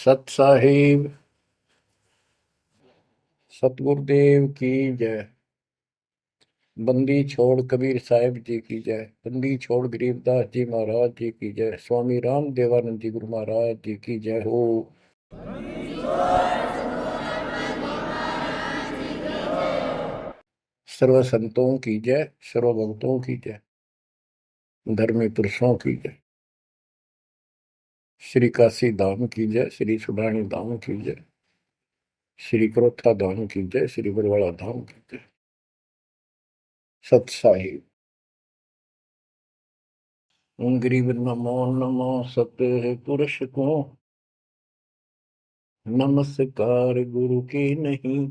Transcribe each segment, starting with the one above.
सत साहिब सतगुरुदेव की जय। बंदी छोड़ कबीर साहिब जी की जय। बंदी छोड़ गरीबदास जी महाराज जी की जय। स्वामी राम देवानंद जी गुरु महाराज जी की जय हो। सर्व संतों की जय, सर्व भक्तों की जय, धर्मी पुरुषों की जय। श्री काशी धाम की जय, श्री सुडानी धाम की जय, श्री क्रोथा धाम की जय, श्री बरवाड़ा धाम की जय। सत साहिब गरीब नमो नमो सत पुरुष को, नमस्कार गुरु की नहीं।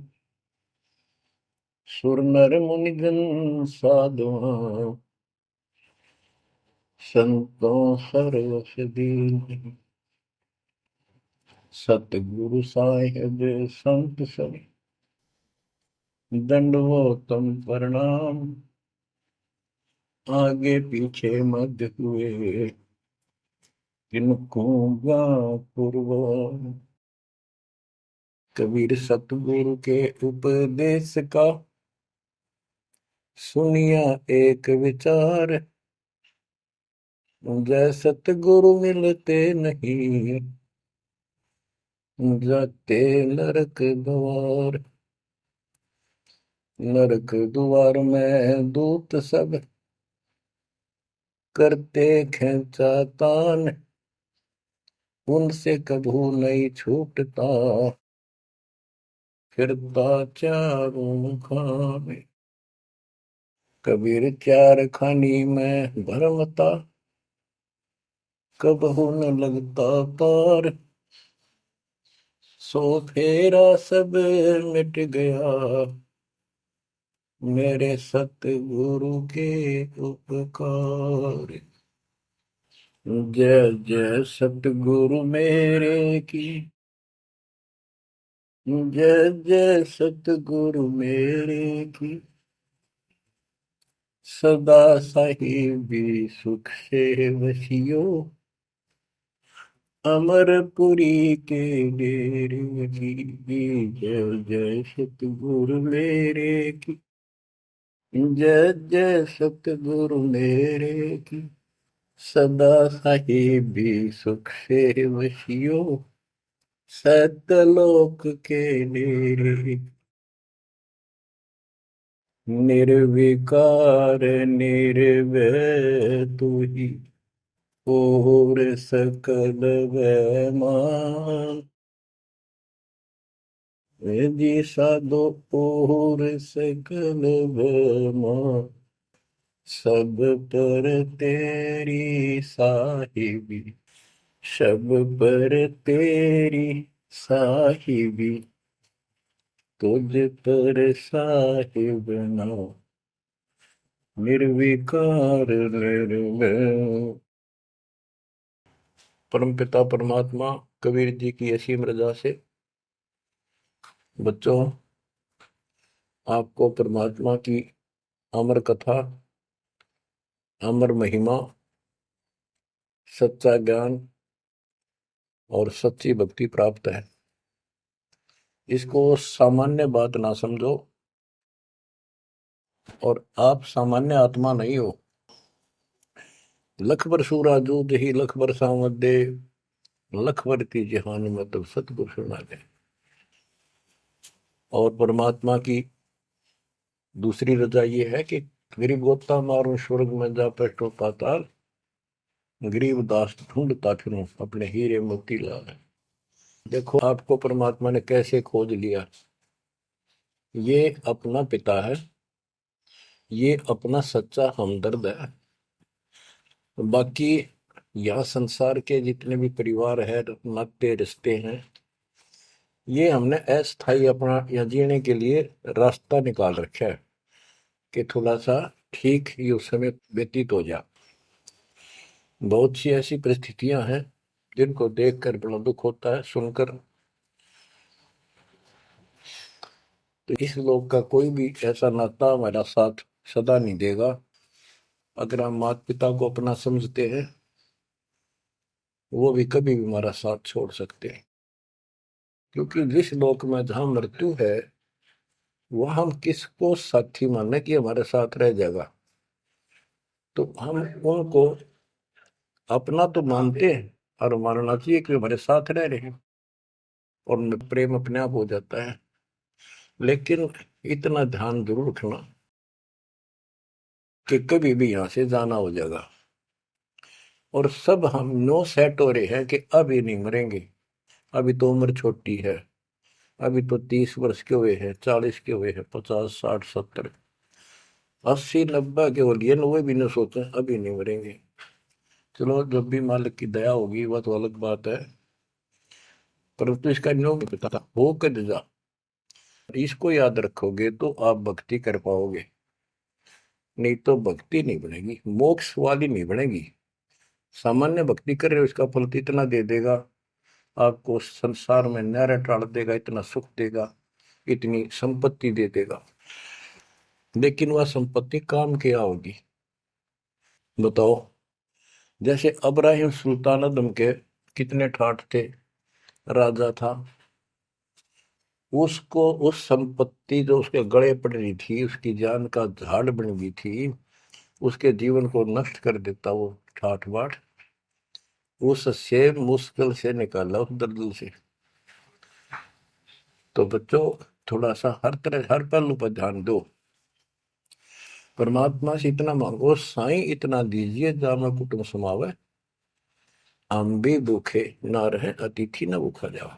सुर नर मुनिजन साधुआ, संतों सरवस दीन। सतगुरु साहिब संत सब, दंडवतम प्रणाम। आगे पीछे मध्य हुए, किनको पूर्व। कबीर सतगुरु के उपदेश का, सुनिया एक विचार। जय सतगुरु मिलते नहीं, जाते नरक द्वार। नरक द्वार में दूत सब, करते खेचातान। उनसे कभू नहीं छूटता, फिरता चारों खाने। कबीर चार खानी में भरमता, कबहू न लगता पार। सो फेरा सब मिट गया, मेरे सतगुरु के उपकार। जय जय सतगुरु मेरे की, जय जय सतगुरु मेरे की। सदा साहिबी सुख से वसियो, अमरपुरी के डेरे की। जय जय सतगुरु मेरे की, जय जय सतगुरु मेरे की। सदा साहिबी सुख से वसियो, सतलोक के डेरे। निर्विकार निर्भय तू ही, और सकल वैमान। जी साधो और सकल वैमान। सब पर तेरी साहिबी, सब पर तेरी साहिबी। तुझ पर साहिब नाम, निर्विकार निर्भय। परमपिता परमात्मा कबीर जी की असीम रजा से बच्चों, आपको परमात्मा की अमर कथा, अमर महिमा, सच्चा ज्ञान और सच्ची भक्ति प्राप्त है। इसको सामान्य बात ना समझो, और आप सामान्य आत्मा नहीं हो। लख बर सूरा जूद ही लख बर सामद दे, लख बर की जहान में तब सतगुरु सुना दे। और परमात्मा की दूसरी रजा ये है कि गरीब गोता मारो स्वर्ग में जा पेटो पाताल। गरीब दास ढूंढता फिरूं अपने हीरे मोती लाल। देखो आपको परमात्मा ने कैसे खोज लिया। ये अपना पिता है, ये अपना सच्चा हमदर्द है। बाकी यहाँ संसार के जितने भी परिवार है, नाते रिश्ते हैं, ये हमने अस्थाई अपना या जीने के लिए रास्ता निकाल रखा है कि थोड़ा सा ठीक ये उस समय व्यतीत हो जा। बहुत सी ऐसी परिस्थितियां हैं जिनको देखकर बड़ा दुख होता है सुनकर। तो इस लोक का कोई भी ऐसा नाता हमारा साथ सदा नहीं देगा। अगर हम माता पिता को अपना समझते हैं, वो भी कभी भी हमारा साथ छोड़ सकते हैं। क्योंकि जिस लोक में जहां मृत्यु है वह हम किसको साथी माने कि हमारे साथ रह जाएगा, तो हम उनको अपना तो मानते हैं और मानना चाहिए कि हमारे साथ रह रहे हैं, और उनमें प्रेम अपने आप हो जाता है। लेकिन इतना ध्यान जरूर रखना कि कभी भी यहां से जाना हो जाएगा, और सब हम नो सेट हो रहे हैं कि अभी नहीं मरेंगे, अभी तो उम्र छोटी है, अभी तो 30 वर्ष के हुए हैं, 40 के हुए हैं, 50 60 70 80 90 के हो लिए, वो भी न सोचे अभी नहीं मरेंगे। चलो जब भी मालिक की दया होगी वह तो अलग बात है, परंतु इसका नियम नहीं पता था हो कर जा, इसको याद रखोगे तो आप भक्ति कर पाओगे, नहीं तो भक्ति नहीं बनेगी, मोक्ष वाली नहीं बनेगी। सामान्य भक्ति कर रहे हो इसका फल तो इतना दे देगा, आपको संसार में न्यारा टाल देगा, इतना सुख देगा, इतनी संपत्ति दे देगा, लेकिन वह संपत्ति काम क्या होगी बताओ। जैसे अब्राहिम सुल्तानदम के कितने ठाठ थे, राजा था, उसको उस संपत्ति जो उसके गले पड़ रही थी, उसकी जान का झाड़ बन गई थी, उसके जीवन को नष्ट कर देता वो ठाठ बाट, उससे मुश्किल से निकाला उस दलदल से। तो बच्चों थोड़ा सा हर तरह हर पहलू पर ध्यान दो, परमात्मा से इतना मांगो, साईं इतना दीजिए जाम कुटुंब समावे, हम भी भूखे ना रहे अतिथि न भूखा जाओ।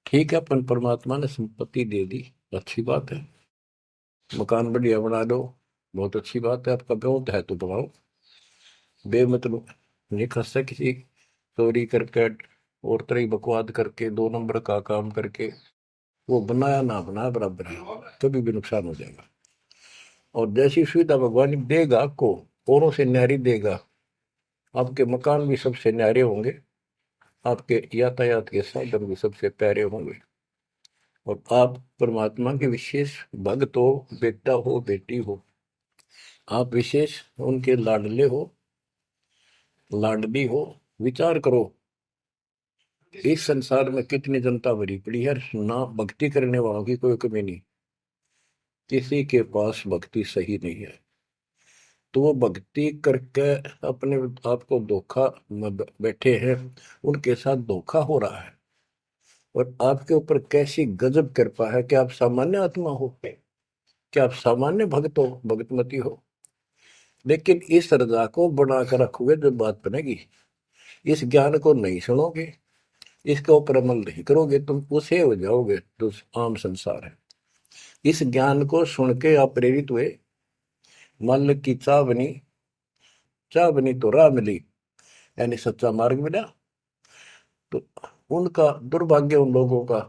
ठीक है, अपन परमात्मा ने संपत्ति दे दी, अच्छी बात है, मकान बढ़िया बना दो, बहुत अच्छी बात है, आपका ब्योत है तो बनाओ, बेमतलब नहीं खसता किसी चोरी करके और तरह बकवाद करके 2 नंबर का काम करके, वो बनाया ना बनाया बराबर है, कभी भी नुकसान हो जाएगा। और जैसी सुविधा भगवान देगा आपको, औरों से न्यारी देगा, आपके मकान भी सबसे न्यारे होंगे, आपके यातायात के साधन भी सबसे प्यारे होंगे, और आप परमात्मा के विशेष भक्त हो, बेटा हो बेटी हो, आप विशेष उनके लाडले हो लाडली हो। विचार करो इस संसार में कितनी जनता भरी पड़ी है, ना भक्ति करने वालों की कोई कमी नहीं, किसी के पास भक्ति सही नहीं है, तो वो भक्ति करके अपने आप को धोखा में बैठे हैं, उनके साथ धोखा हो रहा है, और आपके ऊपर कैसी गजब कृपा है कि आप सामान्य आत्मा हो, कि आप सामान्य भक्त हो, भगतमती हो, लेकिन इस रजा को बनाकर रखोगे जब बात बनेगी, इस ज्ञान को नहीं सुनोगे, इसके ऊपर अमल नहीं करोगे, तुम उसे हो जाओगे जो आम संसार है। इस ज्ञान को सुन के आप प्रेरित हुए, मालिक की चाह बनी तो राह मिली, यानी सच्चा मार्ग मिला, तो उनका दुर्भाग्य उन लोगों का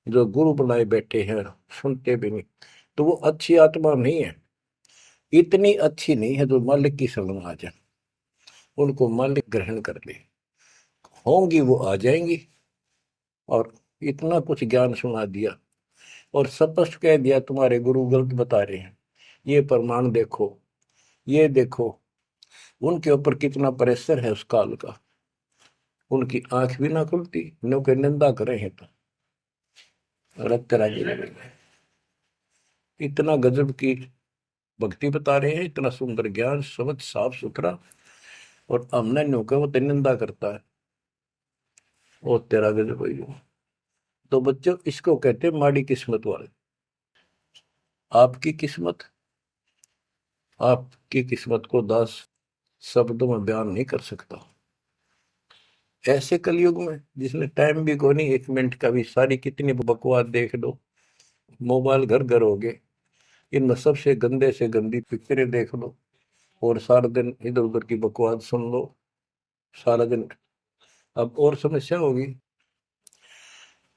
जो गुरु बनाए बैठे हैं, सुनते भी नहीं, तो वो अच्छी आत्मा नहीं है, इतनी अच्छी नहीं है जो मालिक की शरण में आ जाए, उनको मालिक ग्रहण कर ले, होंगी वो आ जाएंगी। और इतना कुछ ज्ञान सुना दिया और स्पष्ट कह दिया तुम्हारे गुरु गलत बता रहे हैं, ये प्रमाण देखो, ये देखो, उनके ऊपर कितना प्रेशर है उस काल का, उनकी आंख भी ना खुलती, उनकी निंदा करे हैं तो रक्त राजी लगेगा। इतना गजब की भक्ति बता रहे हैं, इतना सुंदर ज्ञान समझ साफ सुथरा, और हमने न्यू का वो तो निंदा करता है, वो तेरा गजब भाई। तो बच्चों इसको कहते हैं माड़ी किस्मत वाले। आपकी किस्मत, आपकी किस्मत को 10 शब्दों में बयान नहीं कर सकता। ऐसे कलयुग में जिसने टाइम भी को नहीं, 1 मिनट का भी, सारी कितनी बकवास देख लो, मोबाइल घर घर हो गए, इनमें सबसे गंदे से गंदी पिक्चरें देख लो, और सारा दिन इधर उधर की बकवास सुन लो सारा दिन। अब और समस्या होगी,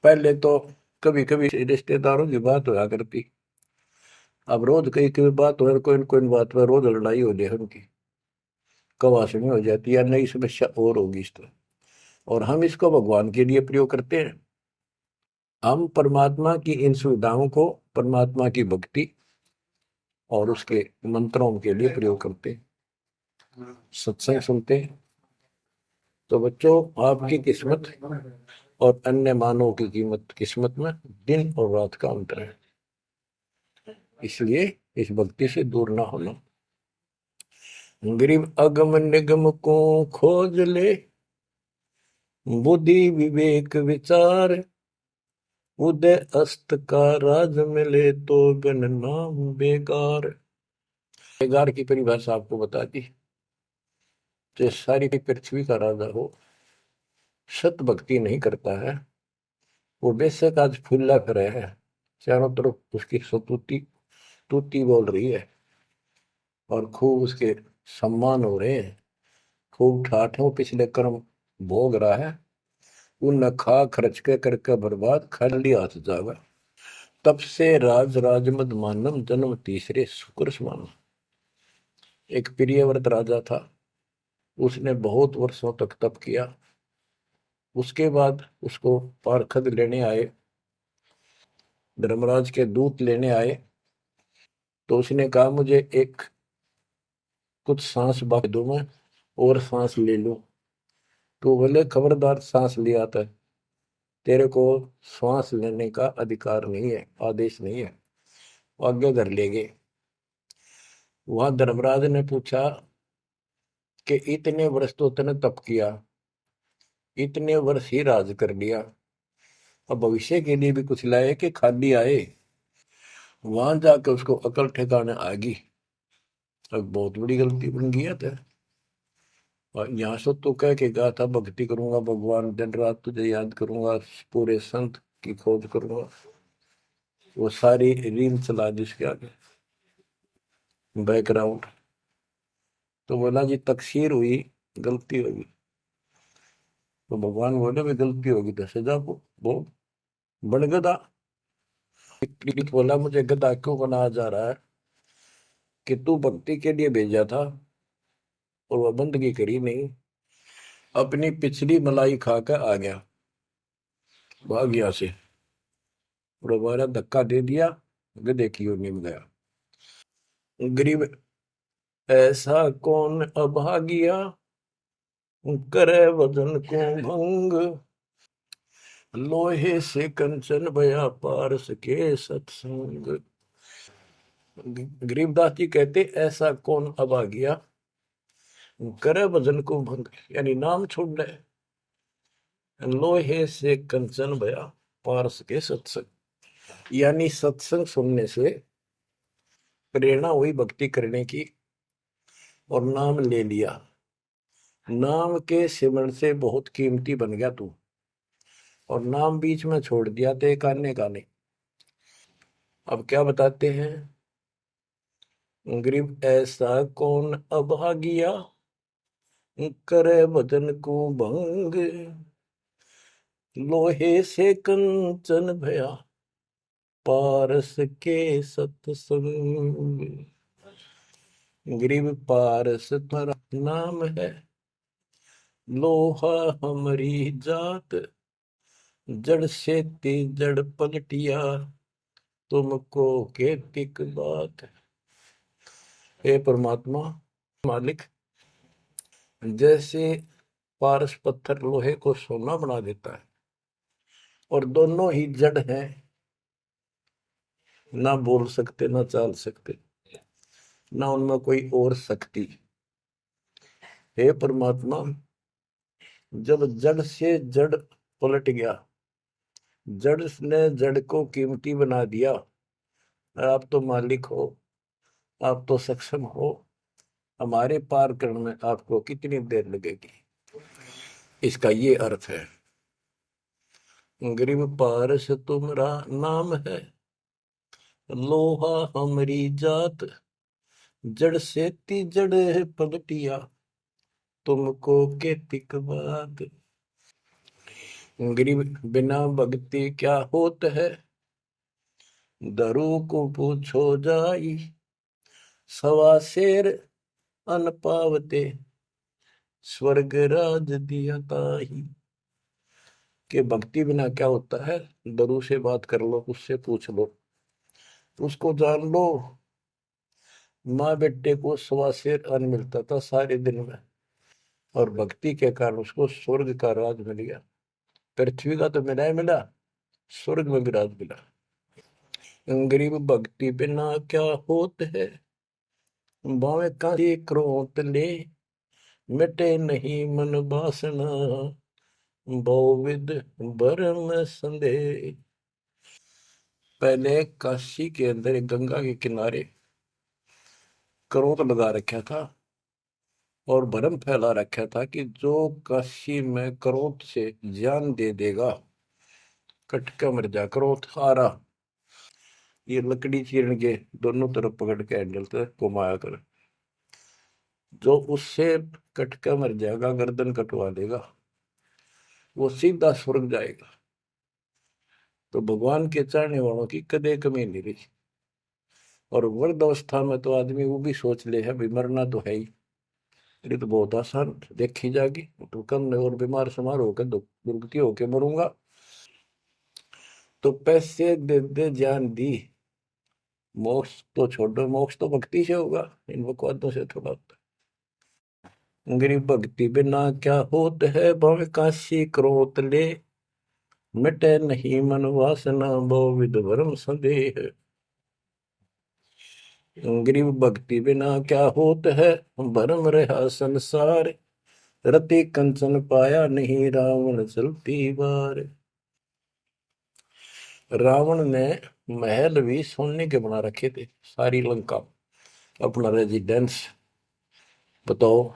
पहले तो कभी कभी रिश्तेदारों की बात होया करती, अब रोज कई कई बात हो, कोई न कोई बात पर रोज लड़ाई हो जाए उनकी, कवासनी हो जाती है, नई समस्या और होगी इस तरह। और हम इसको भगवान के लिए प्रयोग करते हैं, हम परमात्मा की इन सुविधाओं को परमात्मा की भक्ति और उसके मंत्रों के लिए प्रयोग करते हैं, सत्संग सुनते हैं। तो बच्चों आपकी किस्मत और अन्य मानव की कीमत किस्मत में दिन और रात का अंतर है। इसलिए इस भक्ति से दूर ना होना। गरीब अगम निगम को खोज ले, बुद्धि विवेक विचार, उदय अस्त का राज मिले तो बिन नाम बेगार। बेगार की परिभाषा आपको बता दी। जो सारी पृथ्वी का राजा हो, सत भक्ति नहीं करता है, वो बेशक आज फूला फिर है, चारों तरफ उसकी सतुति तूती बोल रही है और खूब उसके सम्मान हो रहे हैं, खूब ठाठों पिछले कर्म भोग रहा है, उन खा खर्च के करके बर्बाद खाली हाथ जागा। तब से राज राजमद मानम जन्म तीसरे शुक्र समान। एक प्रियव्रत राजा था, उसने बहुत वर्षों तक तप किया। उसके बाद उसको पारखद लेने आए, धर्मराज के दूत लेने आए, तो उसने कहा मुझे एक कुछ सांस बाकी दो, मैं और सांस ले लूं। तो बोले खबरदार, सांस लिया था, तेरे को श्वास लेने का अधिकार नहीं है, आदेश नहीं है। आगे धर ले गए। वहां धर्मराज ने पूछा कि इतने वर्ष तो तूने तप किया, इतने वर्ष ही राज कर लिया, अब भविष्य के लिए भी कुछ लाए कि खाली आए। वहां जाकर उसको अकल ठिकाने आ गई, अब बहुत बड़ी गलती बन गई है। और यहाँ से तो कह के गया था भक्ति करूंगा भगवान, दिन रात तुझे याद करूंगा, पूरे संत की खोज करूंगा, वो सारी रील चला दी उसके आगे बैकग्राउंड। तो बोला जी तकसीर हुई, गलती होगी। तो भगवान बोले भी गलती होगी तो सजा वो बन गधा। बोला मुझे गधा क्यों बनाया जा रहा है कि तू भक्ति के लिए भेजा था और वह बंदगी करी नहीं, अपनी पिछली मलाई खाकर आ गया, भाग गया से, और हमारा धक्का दे दिया, गधे की ओर निम गया। गरीब ऐसा कौन अभागिया, करे वजन को भंग, लोहे से कंचन भया पारस के सत्संग। गरीबदास जी कहते ऐसा कौन अभागिया, करे भजन को भंग, यानी नाम छोड़ दे, लोहे से कंचन भया पारस के सत्संग, यानी सत्संग सुनने से प्रेरणा हुई भक्ति करने की और नाम ले लिया। नाम के सिमरण से बहुत कीमती बन गया तू, और नाम बीच में छोड़ दिया तो एक आने का नहीं। अब क्या बताते हैं, गरीब ऐसा कौन अभागिया, करे भजन को भंग, लोहे से कंचन भया पारस के सत्संग। गरीब पारस तुम्हारा नाम है, लोहा हमारी जात, जड़ से ती जड़ पलटिया, तुमको केतिक बात। हे परमात्मा मालिक, जैसे पारस पत्थर लोहे को सोना बना देता है, और दोनों ही जड़ हैं, ना बोल सकते ना चाल सकते, ना उनमें कोई और शक्ति। हे परमात्मा, जब जड़ से जड़ पलट गया, जड़ ने जड़ को कीमती बना दिया, आप तो मालिक हो, आप तो सक्षम हो, हमारे पार करने में आपको कितनी देर लगेगी। इसका ये अर्थ है, गरीब पारस तुम्हारा नाम है, लोहा हमारी जात, जड़ से ती जड़ है पलटिया, तुमको के तिक बात। गरीब बिना भक्ति क्या होत है, दरु को पूछो जाई, सवा शेर अन पावते, स्वर्ग राज दिया ताही। कि भक्ति बिना क्या होता है, दरु से बात कर लो, उससे पूछ लो, उसको जान लो। माँ बेटे को सवा शेर अन्न मिलता था सारे दिन में, और भक्ति के कारण उसको स्वर्ग का राज मिल गया। पृथ्वी का तो मिला ही मिला, स्वर्ग में भी राज मिला। गरीब भक्ति बिना क्या होत है, बावे का क्रोध ले, मिटे नहीं मन वासना, बहुविध भरम संदेह। पहले काशी के अंदर एक गंगा के किनारे क्रोध लगा रखा था और भरम फैला रखा था कि जो काशी में क्रोध से जान दे देगा, कटका मर जा। क्रोध आ रहा, ये लकड़ी चीरन के दोनों तरफ पकड़ के हैंडल से घुमाया कर, जो उससे कटका मर जाएगा, गर्दन कटवा देगा, वो सीधा स्वर्ग जाएगा। तो भगवान के चाहने वालों की कदे कमी नहीं रही। और वृद्ध अवस्था में तो आदमी वो भी सोच ले है भी मरना तो है ही, ये तो बहुत आसान देखी जाएगी, तो कम और बीमार समार होकर दुर्गति होके मरूंगा। तो पैसे दे दे जान दी, मोक्ष तो छोड़ो, मोक्ष तो भक्ति से होगा, इन बकवादों से थोड़ा होता है। गरीब भक्ति बिना क्या होत है, भव काशी क्रोध ले, मिटे नहीं मन वासना, बहुविध भरम संदेह। गरीब भक्ति बिना क्या होत है, भरम रहा संसार, रति कंचन पाया नहीं, रावण चलती बार। रावण ने महल भी सोने के बना रखे थे, सारी लंका अपना रेजिडेंस। बताओ,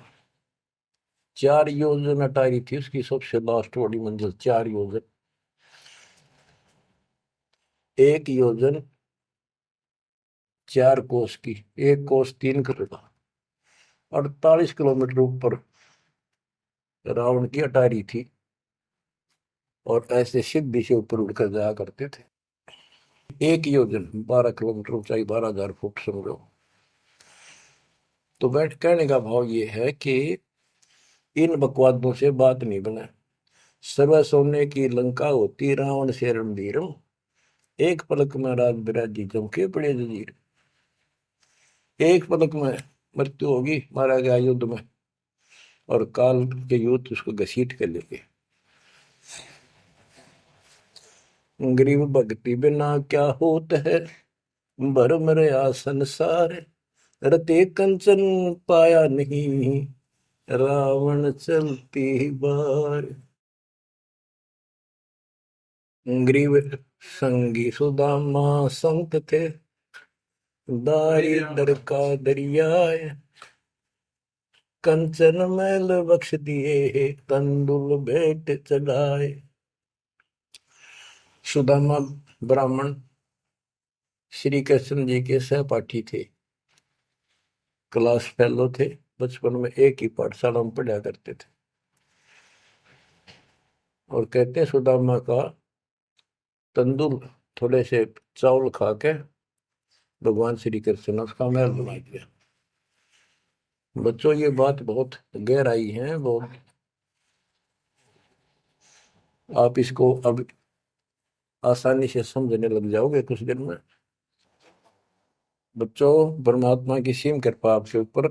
4 योजन अटारी थी उसकी सबसे लास्ट वाली मंजिल, 4 योजन। 1 योजन 4 कोस की, 1 कोस 3 किलोमीटर, 48 किलोमीटर ऊपर रावण की अटारी थी। और ऐसे सीधी से ऊपर उड़कर जाया करते थे। 1 योजन 12 किलोमीटर ऊंचाई, 12,000 फुट समझो। तो बैठ कहने का भाव ये है कि इन बकवादों से बात नहीं बने। सर्व सोने की लंका होती, रावण से रणधीरम, एक पलक में राज बिराजी जमके पड़े जजीर। एक पलक में मृत्यु होगी, मारा गया युद्ध में, और काल के युद्ध उसको घसीट कर लेंगे। गरीब भक्ति बिना क्या होत है, भरम रया संसार, रते कंचन पाया नहीं, रावण चलती बार। गरीब संगी सुदामा संत थे, दारिद्र का दरियाए, कंचन मैल बख्श दिए, तंदुल भेंट चढ़ाए। सुदामा ब्राह्मण श्री कृष्ण जी के सहपाठी थे, क्लास फेलो थे, बचपन में एक ही पाठशाला में पढ़ा करते थे। और कहते सुदामा का तंदुल थोड़े से चावल खा के भगवान श्री कृष्ण ने उसका महल बना दिया। बच्चों, ये बात बहुत गहराई है, बहुत आप इसको अब आसानी से समझने लग जाओगे कुछ दिन में। बच्चों, परमात्मा की सीम कृपा आपके ऊपर।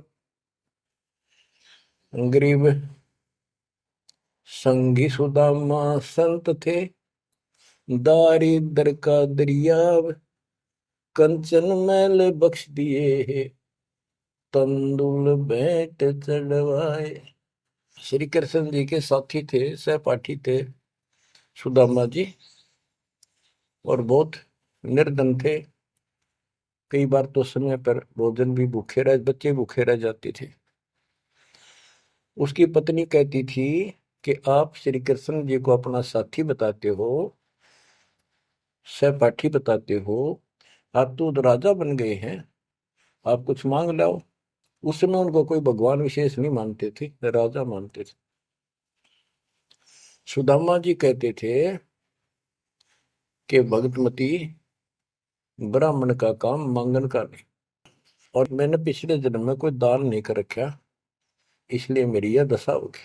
गरीब संगी सुदामा संत थे, दारिद्र का दरिया, कंचन मैल बख्श दिए, तंदुल भेंट चढ़वाए। श्री कृष्ण जी के साथी थे, सहपाठी थे सुदामा जी, और बहुत निर्धन थे। कई बार तो समय पर भोजन भी भूखे रह, बच्चे भूखे रह जाते थे। उसकी पत्नी कहती थी कि आप श्री कृष्ण जी को अपना साथी बताते हो, सहपाठी बताते हो, आप तो राजा बन गए हैं, आप कुछ मांग लाओ। उस समय उनको कोई भगवान विशेष नहीं मानते थे, राजा मानते थे। सुदामा जी कहते थे कि भगतमती, ब्राह्मण का काम मांगन का नहीं, और मैंने पिछले जन्म में कोई दान नहीं कर रखा, इसलिए मेरी यह दशा होगी।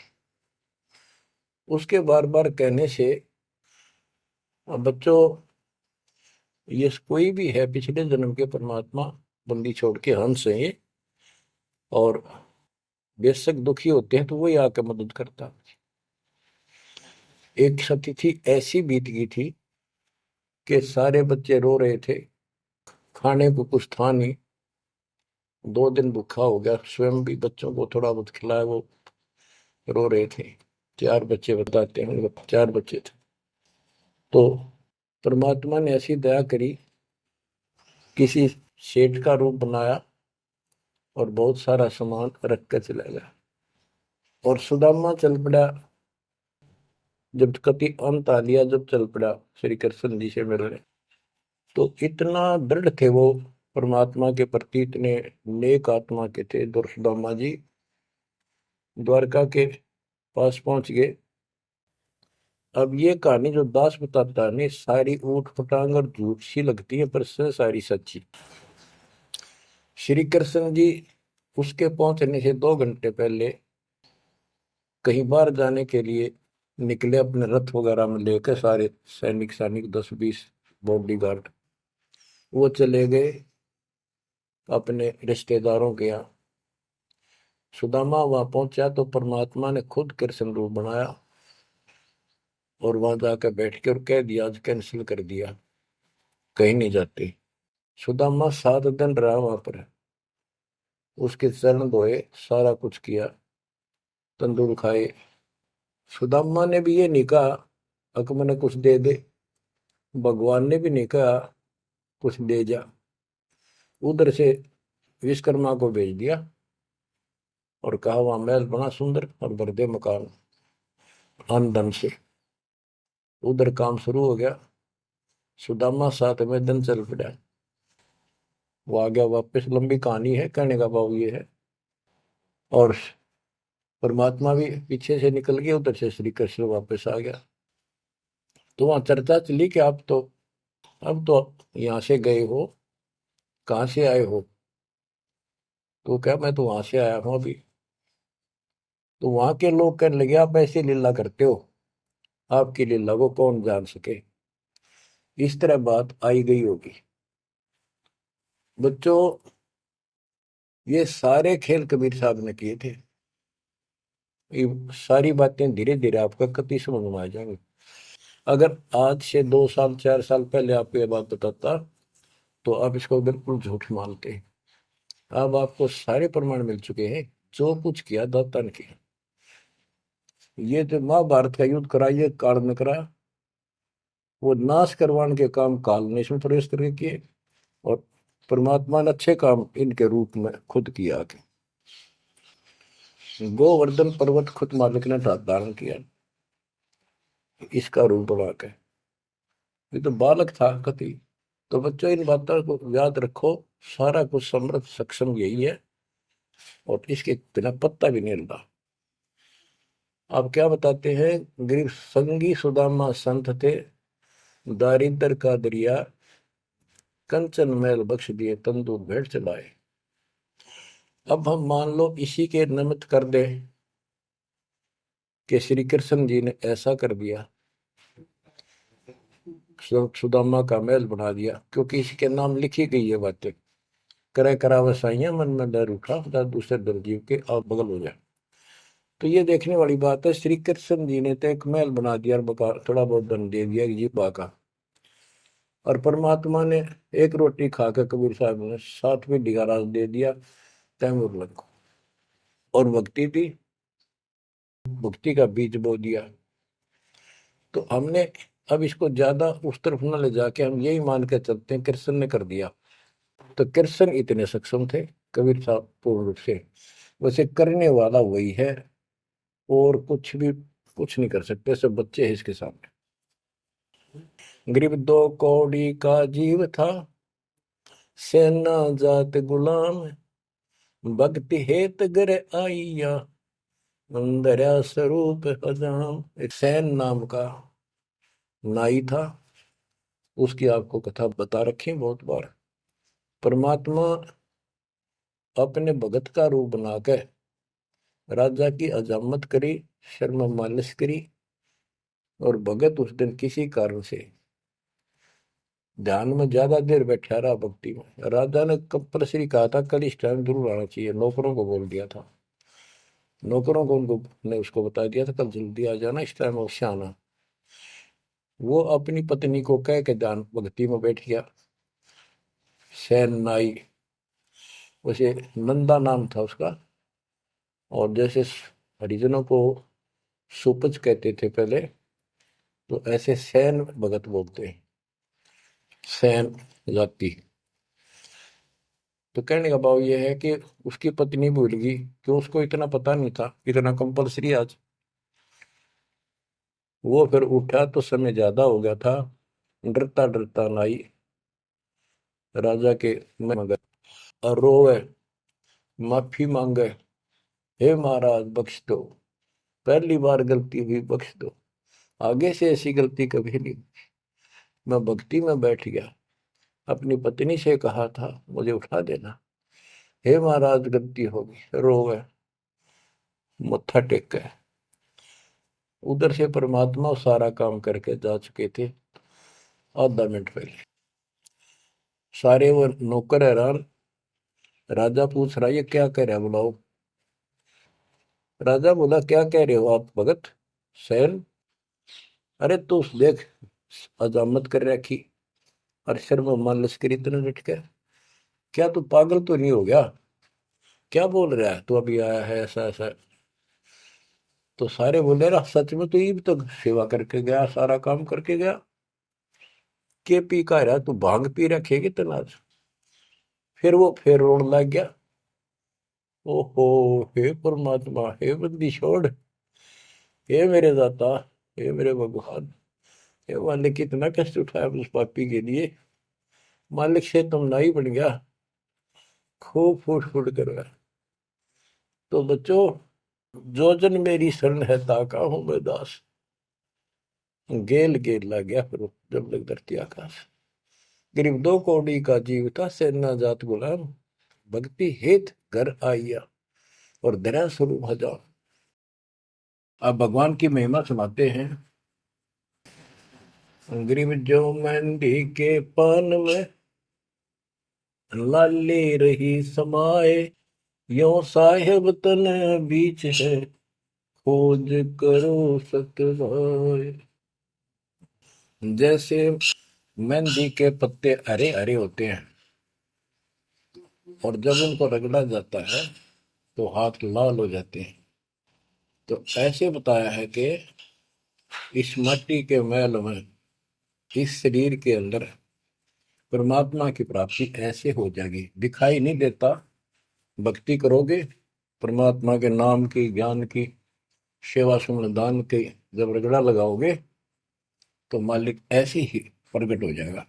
उसके बार बार कहने से, अब बच्चों, ये कोई भी है पिछले जन्म के परमात्मा बंदी छोड़ के हंस है ये, और बेशक दुखी होते हैं तो वही आके मदद करता। एक तिथि ऐसी बीत गई थी कि सारे बच्चे रो रहे थे, खाने को कुछ था नहीं, 2 दिन भूखा हो गया, स्वयं भी बच्चों को थोड़ा बहुत खिलाया, वो रो रहे थे। 4 बच्चे बताते हैं, 4 बच्चे थे। तो परमात्मा ने ऐसी दया करी, किसी सेठ का रूप बनाया और बहुत सारा सामान रख कर चला गया। और सुदामा चल पड़ा, जब कति अंत आ लिया, जब चल पड़ा श्री कृष्ण जी से मिलने, तो इतना दृढ़ थे वो परमात्मा के प्रति, इतने नेक आत्मा के थे। दुर्सुदामा जी द्वारका के पास पहुंच गए। अब ये कहानी जो दास बताता है नहीं, सारी ऊट पटांग और झूठ सी लगती है, पर सारी सच्ची। श्री कृष्ण जी उसके पहुंचने से 2 घंटे पहले कहीं बाहर जाने के लिए निकले, अपने रथ वगैरह में लेकर सारे सैनिक सैनिक 10-20 बॉडी गार्ड। वो चले गए अपने रिश्तेदारों के यहाँ। सुदामा वहां पहुंचा तो परमात्मा ने खुद कृष्ण रूप बनाया और वहां जाकर बैठ के और कह दिया, आज कैंसिल कर दिया, कहीं नहीं जाते। सुदामा 7 दिन रहा वहां पर, उसके चरण धोए, सारा कुछ किया, तंदूर खाए। सुदामा ने भी ये नहीं कहा अक मैंने कुछ दे दे, भगवान ने भी नहीं कहा कुछ दे जा। उधर से विश्वकर्मा को भेज दिया और कहा वहां महल बना सुंदर और भर दे मकान आमदन से। उधर काम शुरू हो गया। सुदामा 7वें दिन चल पड़ा, वो आ गया वापस। लंबी कहानी है, कहने का भाव ये है। और परमात्मा भी पीछे से निकल गया, उधर से श्री कृष्ण वापस आ गया। तो वहां चर्चा चली कि आप तो अब तो यहाँ से गए हो, कहाँ से आए हो? तो क्या, मैं तो वहां से आया हूं अभी। तो वहां के लोग कहने लगे, आप ऐसी लीला करते हो, आपकी लीला को कौन जान सके। इस तरह बात आई गई होगी। बच्चों, ये सारे खेल कबीर साहब ने किए थे। ये सारी बातें धीरे धीरे आपका कति समझ में आ जाएंगी। अगर आज से 2 साल 4 साल पहले आपको ये बात बताता तो आप इसको बिल्कुल झूठ मानते। अब आपको सारे प्रमाण मिल चुके हैं, जो कुछ किया दाता ने किया। ये जो महाभारत का युद्ध करा, ये काल ने करा, वो नाश करवाने के काम काल ने इसमें प्रवेश करके किए, और परमात्मा ने अच्छे काम इनके रूप में खुद किया। के गोवर्धन पर्वत खुद मालिक ने धारण किया इसका रूप बना के। ये तो बालक था कति। तो बच्चों, इन बातों को याद रखो, सारा कुछ समृद्ध सक्षम यही है, और इसके बिना पत्ता भी नहीं हिलता। आप क्या बताते हैं, गरीब संगी सुदामा संत थे, दारिद्र का दरिया कंचन मैल बख्श दिए, तंदूर भेंट चलाए। अब हम मान लो इसी के निमित्त कर दे कि श्री कृष्ण जी ने ऐसा कर दिया, सुदामा का महल बना दिया, क्योंकि इसके नाम लिखी गई है बातें। करे करावसाइया मन में डर उठा, दूसरे दर्जीव के आप बगल हो जाए। तो ये देखने वाली बात है। श्री कृष्ण जी ने तो एक महल बना दिया और थोड़ा बहुत दंड दे दिया जी का। और परमात्मा ने एक रोटी खाकर कबीर साहब ने 7वीं रात दे दिया तैमूर लग को, और भक्ति थी, भक्ति का बीज बो दिया। तो हमने अब इसको ज्यादा उस तरफ न ले जाके हम यही मान के चलते हैं कृष्ण ने कर दिया। तो कृष्ण इतने सक्षम थे, कबीर साहब पूर्ण रूप से। वैसे करने वाला वही है, और कुछ नहीं कर सकते, सब बच्चे हैं इसके सामने। गरीब 2 कौड़ी का जीव था, सेना जात गुलाम, भक्ति हेत गर आइया, अंदर स्वरूप हजाम। एक सैन नाम का नाई था, उसकी आपको कथा बता रखी बहुत बार। परमात्मा अपने भगत का रूप बनाकर राजा की अजामत करी, शर्मा मालिश करी, और भगत उस दिन किसी कारण से ध्यान में ज्यादा देर बैठा रहा, भक्ति में। राजा ने कंपल्सरी कहा था कल इस टाइम जरूर आना चाहिए, नौकरों को बोल दिया था। नौकरों को उनको ने उसको बता दिया था कल जल्दी आ जाना, इस टाइम अवश्य आना। वो अपनी पत्नी को कह के ध्यान भक्ति में बैठ गया। सैन नाई, उसे नंदा नाम था उसका। और जैसे हरिजनों को सुपच कहते थे पहले, तो ऐसे सैन भगत बोलते हैं, सैन जाति। तो कहने का भाव ये है कि उसकी पत्नी भूल गई कि उसको इतना पता नहीं था, इतना कंपलसरी आज। वो फिर उठा तो समय ज्यादा हो गया था, डरता डरता नाई राजा के मगर और रोवे, माफी मांगे, हे महाराज बख्श दो, पहली बार गलती हुई, बख्श दो, आगे से ऐसी गलती कभी नहीं। मैं भक्ति में बैठ गया, अपनी पत्नी से कहा था मुझे उठा देना, हे महाराज गलती होगी, रोवे, मत्था टेक गए। उधर से परमात्मा सारा काम करके जा चुके थे आधा मिनट पहले। सारे वो नौकर हैरान। राजा पूछ रहा, ये क्या कह रहा है, बुलाओ। राजा बोला, क्या कह रहे हो आप भगत सैन? अरे तू देख, अजामत कर रखी, और शर्म मान लश्करी इतना डट के, क्या तू पागल तो नहीं हो गया? क्या बोल रहा है तू, अभी आया है ऐसा ऐसा। तो सारे बोले, रहा सच में तू ये भी तो सेवा करके गया, सारा काम करके गया, के पी का रहा तू, भांग पी रखेगी तनाज। फिर रोने लग गया। ओहो, हे परमात्मा, हे बंदी छोड़, हे मेरे दाता, हे मेरे भगवान, हे मालिक, कितना कष्ट उठाया उस पापी के लिए, मालिक से तुम ना ही बन गया, खूब फूट फूट कर रहा। तो बच्चों, जो जन मेरी शरण है ताका हूं मैं दास, गेल गेल ला गया फिर जब लग धरती आकाश। गरीब दो कौड़ी का जीव था, सेना जात गुलाम, भक्ति हेत घर आइया, और दया स्वरूप हजार। अब भगवान की महिमा सुनाते हैं। गरीब जो मेहंदी के पान में लाली रही समाए, यो साहेब तन बीच है, खोज करो सतवाए। जैसे मेहंदी के पत्ते हरे हरे होते हैं, और जब उनको रगड़ा जाता है तो हाथ लाल हो जाते हैं। तो ऐसे बताया है कि इस माटी के मैल में, इस शरीर के अंदर परमात्मा की प्राप्ति ऐसे हो जाएगी, दिखाई नहीं देता। भक्ति करोगे, परमात्मा के नाम की, ज्ञान की, सेवा सुमन दान की जब रगड़ा लगाओगे, तो मालिक ऐसे ही प्रकट हो जाएगा।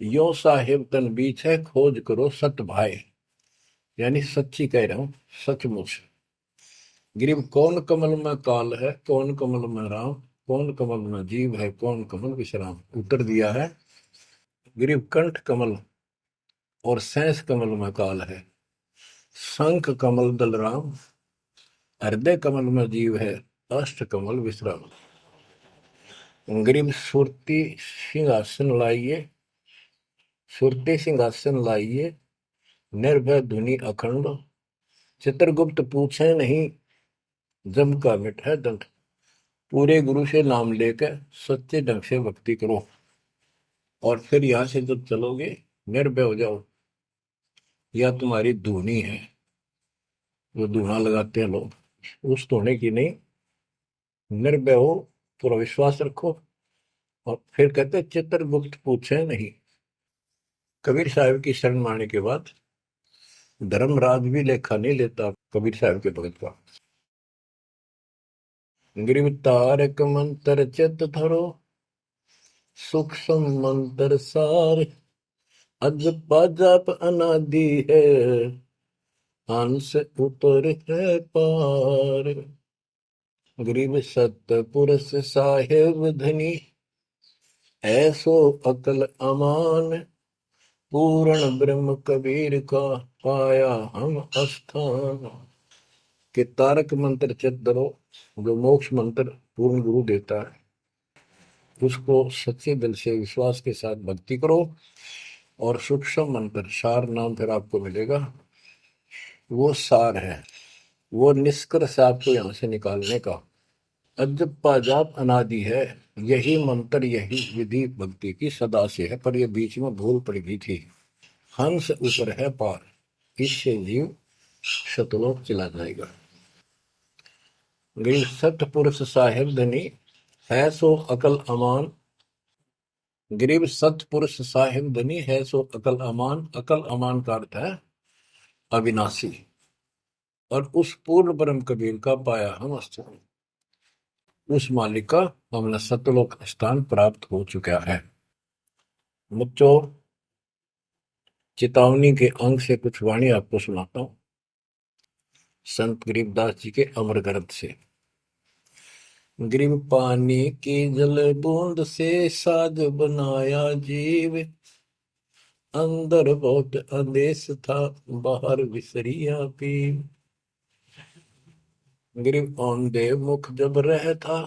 यो साहेब तन बीच है, खोज करो सत भाई, यानी सच्ची कह रहा हूं, सचमुच। गिरीब कौन कमल में काल है, कौन कमल में राम, कौन कमल में जीव है, कौन कमल विश्राम। उत्तर दिया है, गिरीब कंठ कमल और सैंस कमल में काल है, शंख कमल दल राम, हृदय कमल में जीव है, अष्ट कमल विश्राम। गिरीब सुरती सिंहासन लाइए, सुरती सिंहासन लाइए, निर्भय धुनि अखंड, चित्रगुप्त पूछे नहीं, जम का मिट है दंड। पूरे गुरु से नाम लेकर सच्चे ढंग से भक्ति करो, और फिर यहां से जब चलोगे निर्भय हो जाओ। या तुम्हारी धुनी है, वो धुना लगाते हैं लोग, उस धुने की नहीं, निर्भय हो, पूरा विश्वास रखो। और फिर कहते चित्रगुप्त पूछे नहीं। कबीर साहब की शरण माने के बाद धर्मराज भी लेखा नहीं लेता कबीर साहब के भगत का। गिरिव तारक मंत्र चित धरो, सूक्ष्म मंत्र सार, अज पाजाप अनादि है, हंस उतर है पार। गरीब सतपुरुष साहेब धनी, ऐसो अकल अमान, पूर्ण ब्रह्म कबीर का, पाया हम स्थान। कि तारक मंत्र चित धरो, जो मोक्ष मंत्र पूर्ण गुरु देता है, उसको सच्चे दिल से विश्वास के साथ भक्ति करो। और सूक्ष्म मंत्र, सार नाम फिर आपको मिलेगा, वो सार है, वो निष्कर्ष आपको यहां से निकालने का। अजप्पा जाप अनादि है, यही मंत्र यही विधि भक्ति की सदा से है, पर ये बीच में भूल पड़ गई थी। हंस ऊपर है पार, इससे जीव शतलोक चला जाएगा। गिर सतपुरुष साहिब धनी, है सो अकल अमान। गरीब सतपुरुष साहिब धनी, है सो अकल अमान। अकल अमान का अर्थ है अविनाशी। और उस पूर्ण ब्रह्म कबीर का पाया हम स्थान, उस मालिक का हमें सतलोक स्थान प्राप्त हो चुका है। बच्चों, चेतावनी के अंग से कुछ वाणी आपको सुनाता हूं, संत गरीबदास जी के अमर ग्रंथ से। गरीब पानी की जल बूंद से साज बनाया जीव, अंदर बहुत अंदेश था, बाहर विसरिया पीव। गरीब औंधे मुख जब रह था,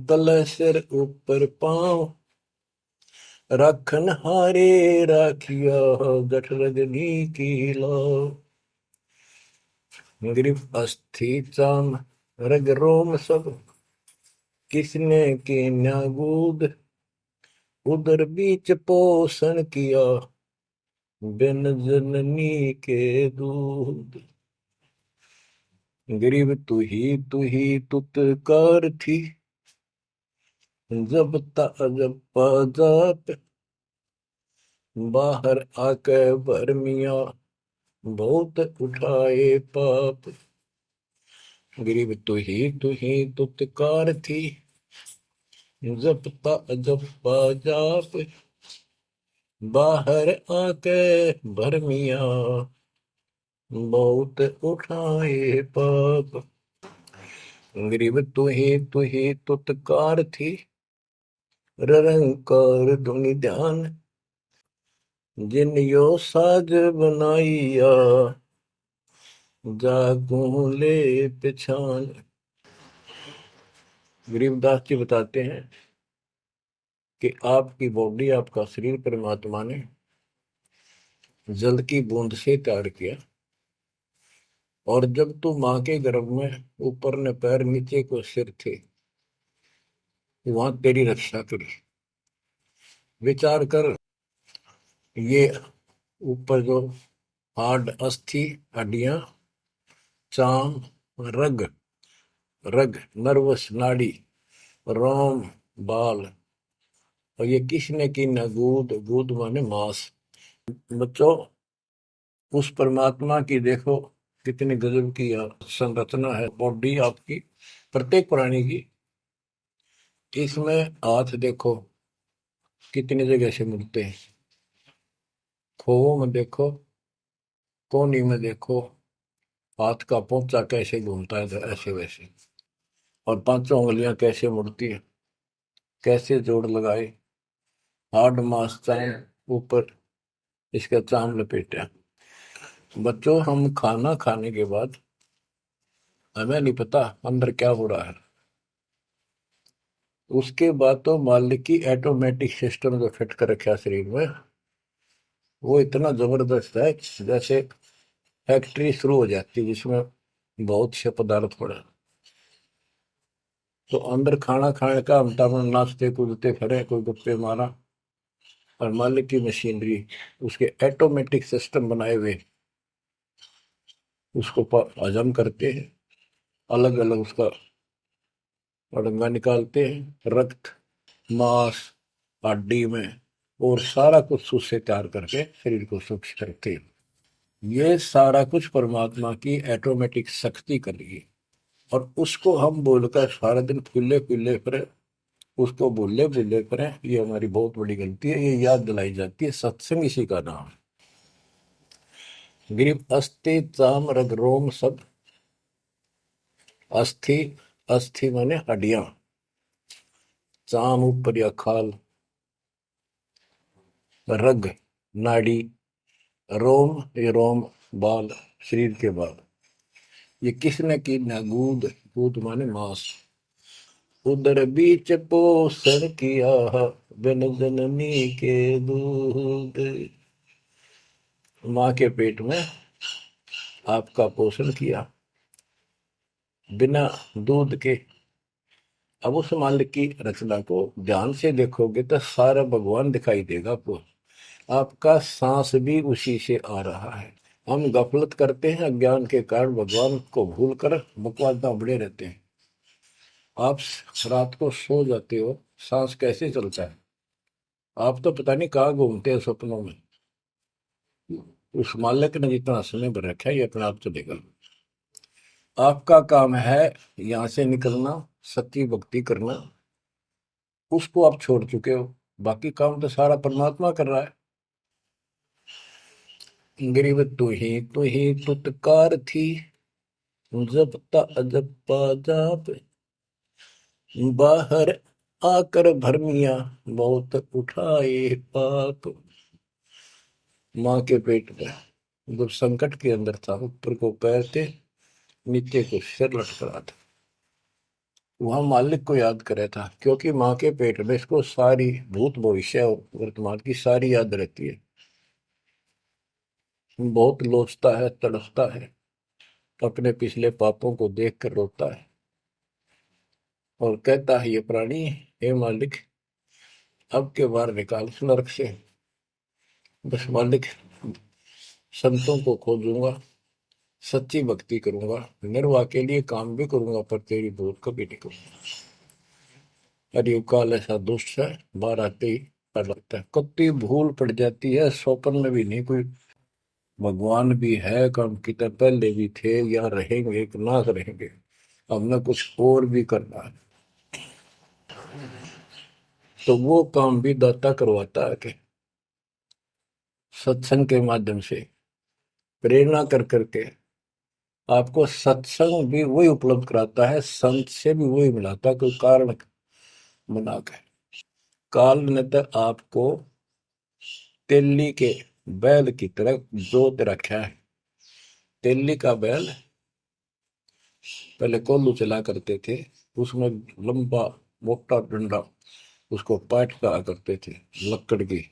तल सिर ऊपर पांव, राखन हारे राखिया, जठ रजनी की लाओ। गरीब अस्थि चाम रग रोम सब, किसने की न्यागूद, उदर बीच पोषण किया, बिन जननी के दूध। गरीब तू ही तुतकार थी, जब जब जाप, बाहर आके भरमिया, बहुत उठाए पाप। गरीब तू ही तुतकार थी, जब जाप, बाहर आके भरमिया, बहुत उठाए पाप। गरीब तू ही तुतकार थी, रंकार धुनि ध्यान, जिन यो साज बनाइया, जागू ले पिछान। गरीबदास जी बताते हैं कि आपकी बॉडी, आपका शरीर परमात्मा ने जल की बूंद से तैयार किया, और जब तू माँ के गर्भ में ऊपर ने पैर नीचे को सिर थे, वहां तेरी रक्षा करी। विचार कर, ये ऊपर जो हार्ड अस्थि हड्डियां, चाम, रग रग नर्वस नाड़ी, रोम बाल, और ये किसने की न गूद, गूद माने मांस। बच्चों, उस परमात्मा की देखो कितनी गजब की संरचना है बॉडी आपकी, प्रत्येक प्राणी की। इसमें हाथ देखो कितनी जगह से मिलते हैं, खोवों में देखो, कोहनी में देखो, हाथ का पोंचा कैसे घूमता है ऐसे वैसे, और पांचों उंगलियां कैसे मुड़ती है, कैसे जोड़ लगाए, हार्ड मास चाम ऊपर इसका चाम लपेटा। बच्चों, हम खाना खाने के बाद हमें नहीं पता अंदर क्या हो रहा है। उसके बाद तो मालिक की ऑटोमेटिक सिस्टम जो फिट कर रखा शरीर में, वो इतना जबरदस्त है, जैसे फैक्ट्री शुरू हो जाती है जिसमें बहुत से पदार्थ पड़े। तो अंदर खाना खाने का हम नाचते कूदते खड़े, कोई गप्पे मारा, और मालिक की मशीनरी उसके ऑटोमेटिक सिस्टम बनाए हुए उसको हजम करते हैं, अलग अलग उसका अड़ंगा निकालते हैं, रक्त मांस हड्डी में, और सारा कुछ उससे तैयार करके शरीर को स्वच्छ करते हैं। ये सारा कुछ परमात्मा की ऑटोमेटिक शक्ति कर रही है, और उसको हम बोलकर सारा दिन फूले फूले फिरे, उसको भूले भूले करें, ये हमारी बहुत बड़ी गलती है। ये याद दिलाई जाती है, सत्संग इसी का नाम है। गरीब अस्थि चाम रग रोम सब, अस्थि, अस्थि माने हड्डियां, चाम ऊपर या खाल, रग नाड़ी, रोम ये रोम बाल, शरीर के बाल, ये किसने की ना गूद, गूद माने मांस, उदर बीच पोषण किया, बिन जननी के दूध। माँ के पेट में आपका पोषण किया बिना दूध के, अब उस मालिक की रचना को ध्यान से देखोगे तो सारा भगवान दिखाई देगा आपको। आपका सांस भी उसी से आ रहा है। हम गफलत करते हैं, अज्ञान के कारण भगवान को भूलकर बकवास दाबड़े रहते हैं। आप रात को सो जाते हो, सांस कैसे चलता है? आप तो पता नहीं कहाँ घूमते हैं सपनों में। उस मालिक ने जितना समय भर रखा है ये अपने आप चलेगा। आपका काम है यहाँ से निकलना, सच्ची भक्ति करना। उसको आप छोड़ चुके हो, बाकी काम तो सारा परमात्मा कर रहा है। गरीब तू ही तुतकार थी, जपता अजपा जाप, बाहर आकर भरमिया बहुत उठाए पाप। माँ के पेट में जब संकट के अंदर था, ऊपर को पैर थे, नीचे को सिर लटक रहा था, वहां मालिक को याद करे था, क्योंकि माँ के पेट में इसको सारी भूत भविष्य और वर्तमान की सारी याद रहती है। बहुत लोचता है, तड़पता है, अपने पिछले पापों को देख कर रोता है और कहता है ये प्राणी, हे मालिक अब के बार निकाल इस नरक से। बस मालिक, संतों को खोजूंगा, सच्ची भक्ति करूंगा, निर्वाह के लिए काम भी करूंगा, पर तेरी भूत कभी नहीं करूंगा। अरे काल ऐसा दुष्ट है, बाहर आते ही डर लगता है। कत्ती भूल पड़ जाती है, स्वप्न में भी नहीं कोई भगवान भी है, काम की तरह पहले भी थे या रहेंगे, एक नाथ रहेंगे। हमने कुछ और भी करना है, तो वो काम भी दाता करवाता है कि सत्संग के माध्यम से प्रेरणा कर करके आपको सत्संग भी वही उपलब्ध कराता है, संत से भी वही मिलाता है, कोई कारण बना के। काल ने तो आपको तेली के बैल की तरह जोत रखा है। तेली का बैल पहले कोल्लू चला करते थे, उसमें लंबा मोटा डंडा, उसको पाट कहा करते थे, लकड़ की,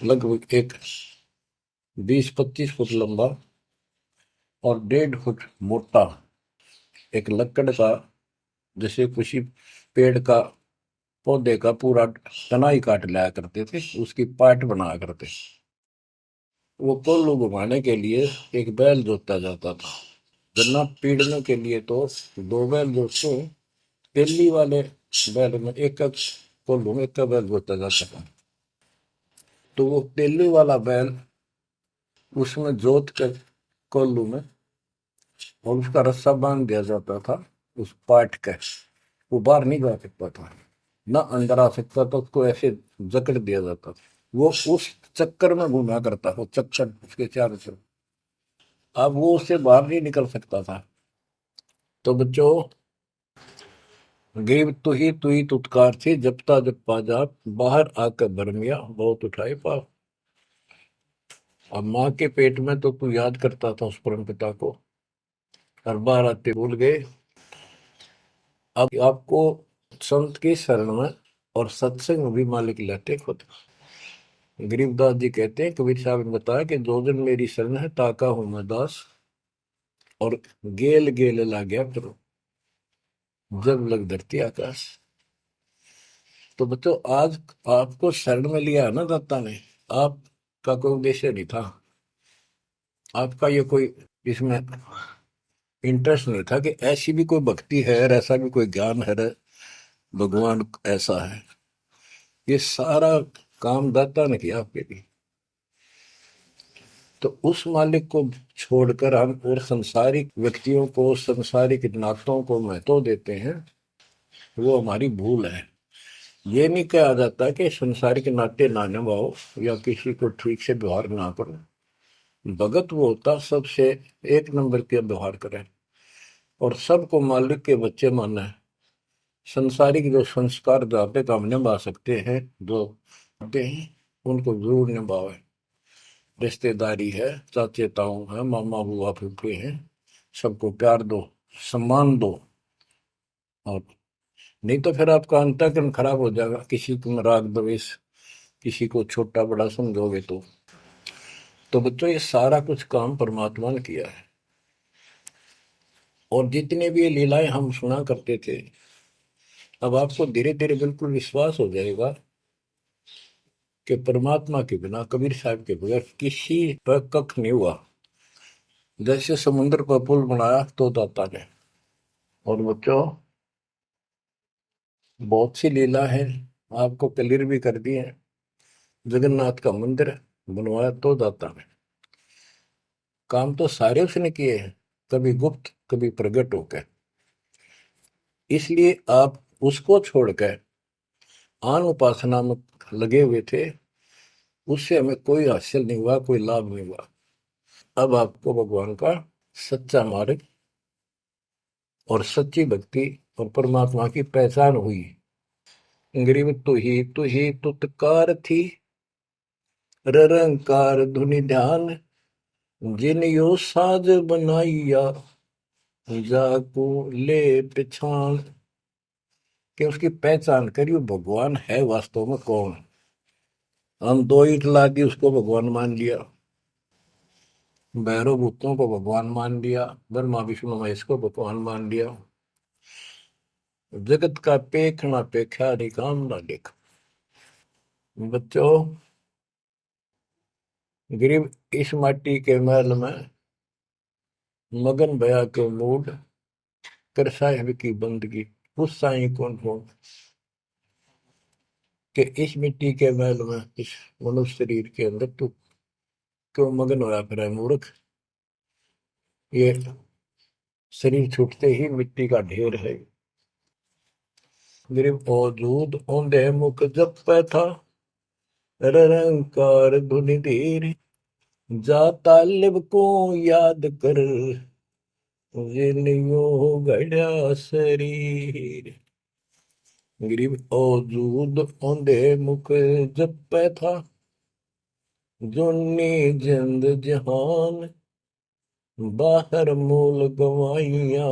लगभग एक 20-25 फुट लंबा और 1.5 फुट मोटा, एक लकड़ का, जैसे किसी पेड़ का पौधे का पूरा तना ही काट लाया करते थे, उसकी पाट बनाया करते। वो कोल्लू घुमाने के लिए एक बैल जोता जाता था। गन्ना पीड़ने के लिए तो 2 बैल जोतते, तेली वाले बैल में एक कोल्लू में एक बैल जोता जाता था। तो वो तेली वाला बैल उसमें जोत कर कोल्लू में, और उसका रस्सा बांध दिया जाता था उस पाट का। वो बाहर नहीं जा सकता था, ना अंदर आ सकता था, उसको ऐसे जकड़ दिया जाता था। वो उस चक्कर में घूमा करता था, चक्कर उसके चारों तरफ। अब वो उससे बाहर नहीं निकल सकता था। तो बच्चों, गरीब तू ही तुतकार थी, जपता जपा जाप, बाहर आकर भरमिया बहुत उठाए पाप। अब माँ के पेट में तो तू याद करता था उस परम पिता को, हर बार आते भूल गए। अब आपको संत की शरण में और सत्संग में भी मालिक लाते खुद। गरीबदास जी कहते हैं, कबीर साहब ने बताया कि जो दिन मेरी शरण है ताका हूं मैं दास, और गेल गेल ला गया करो जब लग धरती आकाश। तो बच्चों, आज आपको शरण में लिया है ना दाता ने, आपका कोई उद्देश्य नहीं था, आपका ये कोई इसमें इंटरेस्ट नहीं था कि ऐसी भी कोई भक्ति है और ऐसा भी कोई ज्ञान है, भगवान ऐसा है। ये सारा काम दाता ने किया आपके लिए। तो उस मालिक को छोड़कर हम और संसारिक व्यक्तियों को, संसारिक नातों को महत्व देते हैं, वो हमारी भूल है। ये नहीं कहा जाता कि संसारिक नाते ना निभाओ या किसी को ठीक से व्यवहार ना करो। भगत वो होता सबसे एक नंबर के व्यवहार करे और सबको मालिक के बच्चे माना है। संसारिक जो संस्कार जाते काम निभा सकते हैं, जो आते हैं उनको जरूर निभावे। रिश्तेदारी है, चाचे ताऊ है, मामा बुआ फूफे हैं, सबको प्यार दो, सम्मान दो। और नहीं तो फिर आपका अंतःकरण खराब हो जाएगा, किसी को राग द्वेष, किसी को छोटा बड़ा समझोगे तो बच्चों, ये सारा कुछ काम परमात्मा ने किया है। और जितने भी ये लीलाएं हम सुना करते थे, अब आपको धीरे धीरे बिल्कुल विश्वास हो जाएगा कि परमात्मा के बिना, कबीर साहब के बगैर किसी पर कख नहीं हुआ। जैसे समुद्र पर पुल बनाया तो दाता ने। और बच्चों, बहुत सी लीला है, आपको क्लियर भी कर दी है। जगन्नाथ का मंदिर बनवाया तो दाता ने। काम तो सारे उसने किए हैं, कभी गुप्त कभी प्रकट होकर। इसलिए आप उसको छोड़कर आन उपासना में लगे हुए थे, उससे हमें कोई हासिल नहीं हुआ, कोई लाभ नहीं हुआ। अब आपको भगवान का सच्चा मार्ग और सच्ची भक्ति और परमात्मा की पहचान हुई। गरीब तू ही तुतकार थी, ररंकार धुनि ध्यान, जिन यो साज बनाइया, जाको ले पहचान। कि उसकी पहचान करी, वो भगवान है वास्तव में कौन। हम दो ईंट ला दी, उसको भगवान मान लिया। भैरव भूतों को भगवान मान लिया, ब्रह्मा विष्णु महेश को भगवान मान लिया। जगत का पेखना पेखा नहीं, काम ना देखा। बच्चों, गरीब इस माटी के महल में मगन भया के मूड कर साहिब की बंदगी। उस साई कौन हो कि इस मिट्टी के महल में, इस मनुष्य शरीर के अंदर तू क्यों मगन होया फिर है मूर्ख। ये शरीर छूटते ही मिट्टी का ढेर है। गरीब औजूद औंधे मुख जप पे था, रंकार धुनि धीर, जा तालिब को याद कर, जिलियो गड़ा शरीर। गरीब औजूद औंधे मुख जप पे था, जोनी जिंद जहान, बाहर मूल गवाइया,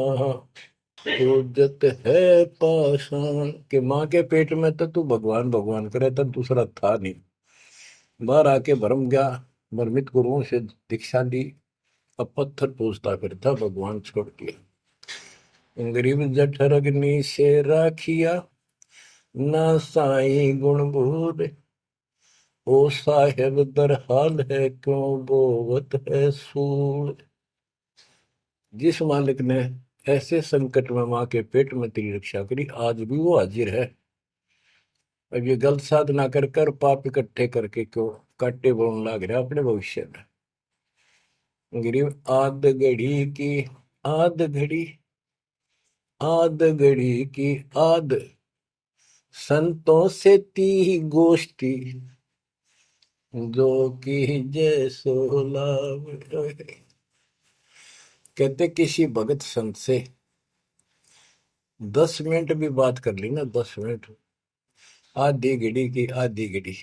उजत है पाषाण। के माँ के पेट में तो तू भगवान भगवान करे, तब दूसरा था नहीं। बाहर आके भरम गया, भ्रमित गुरुओं से दीक्षा ली, अब पत्थर पूजता फिरता, भगवान छोड़ दिया। गरीब जठर अग्नि से राखिया, ना साई गुण बूढ़, ओ साहेब दर हाल है, क्यों बोवत है सूर। जिस मालिक ने ऐसे संकट में माँ के पेट में तेरी रक्षा करी, आज भी वो हाजिर है। अब ये गलत साधना कर कर पाप इकट्ठे करके क्यों काटे बोलने लग रहा अपने भविष्य में। गरीब आद घड़ी आद घड़ी की आद, संतों से ती गोष्ठी, जो की जय सो लाभ। कहते किसी भगत संत से 10 मिनट भी बात कर ली ना, 10 मिनट, आधी घड़ी की आधी घड़ी,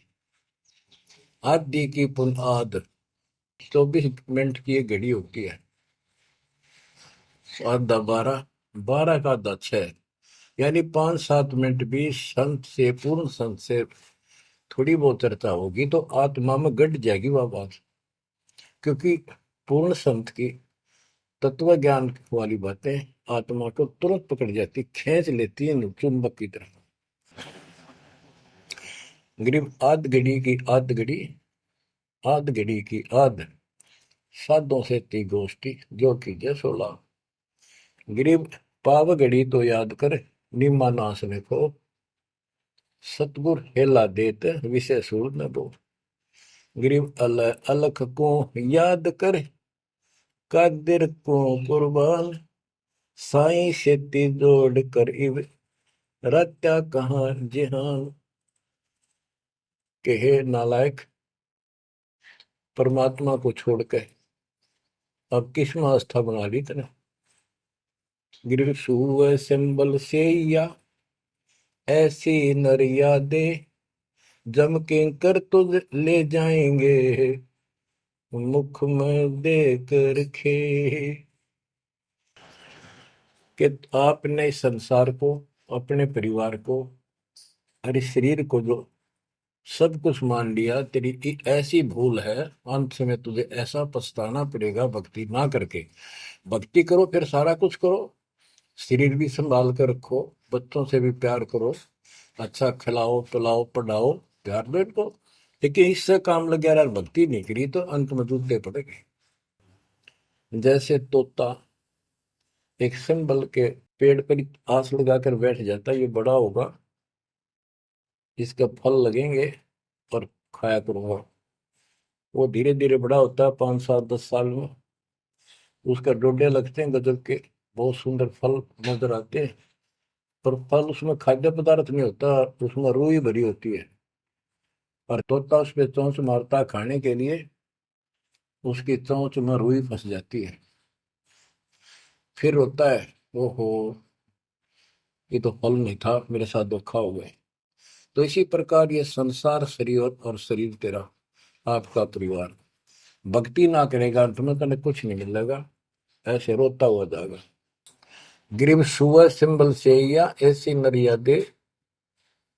आधी की पुन आध, 24 मिनट की एक घड़ी होती है। आधा 12, 12 का आधा 6, यानी 5-7 मिनट भी संत से, पूर्ण संत से थोड़ी बहुत चर्चा होगी तो आत्मा में गट जाएगी वह बात। क्योंकि पूर्ण संत की तत्व ज्ञान वाली बातें आत्मा को तुरंत पकड़ जाती, खींच लेती है चुंबक की तरह। गरीब आध घड़ी की आध घड़ी, आध घड़ी की आध, साधों से ती गोष्ठी, जो कीजिए 16। गरीब पाव घड़ी तो याद कर, निम्मा नाश ने को, सतगुर हेला देत विषय सूर न दो। गरीब अलख को याद कर, कादिर को कुर्बान, साई सेती जोड़ कर इव, रत्या कहाँ जिहान। के हे नालायक, परमात्मा को छोड़ के अब किस में आस्था बना ली तने। गिर सुव सिंबल से या ऐसी नरिया दे, जम के कर तुझ ले जाएंगे, मुख में देख रखे। कि आपने इस संसार को, अपने परिवार को और इस शरीर को जो सब कुछ मान लिया, तेरी एक ऐसी भूल है, अंत में तुझे ऐसा पछताना पड़ेगा भक्ति ना करके। भक्ति करो फिर सारा कुछ करो, शरीर भी संभाल कर रखो, बच्चों से भी प्यार करो, अच्छा खिलाओ पिलाओ पढ़ाओ, प्यार दो इनको। लेकिन इससे काम लग गया यार, भक्ति नहीं करी तो अंत में जूते पड़ेंगे। जैसे तोता एक संभल के पेड़ पर ही आस लगाकर बैठ जाता है, ये बड़ा होगा, इसका फल लगेंगे और खाया करूंगा। वो धीरे धीरे बड़ा होता है, 5 7 10 साल में उसका डोडे लगते हैं गजब के, बहुत सुंदर फल नजर आते हैं। पर फल उसमें खाद्य पदार्थ नहीं होता, उसमें रूई भरी होती है। और तोता उस पे चोंच मारता है खाने के लिए, उसकी चोंच में रुई फंस जाती है। फिर होता है, ओहो, ये तो फल नहीं था, मेरे साथ धोखा हो गए। तो इसी प्रकार ये संसार शरीर और शरीर तेरा आपका परिवार, भक्ति ना करेगा अंत में तने कुछ नहीं मिलेगा, ऐसे रोता हुआ जाएगा। गिरिव सुअ सिंबल से या ऐसी नरिया दे,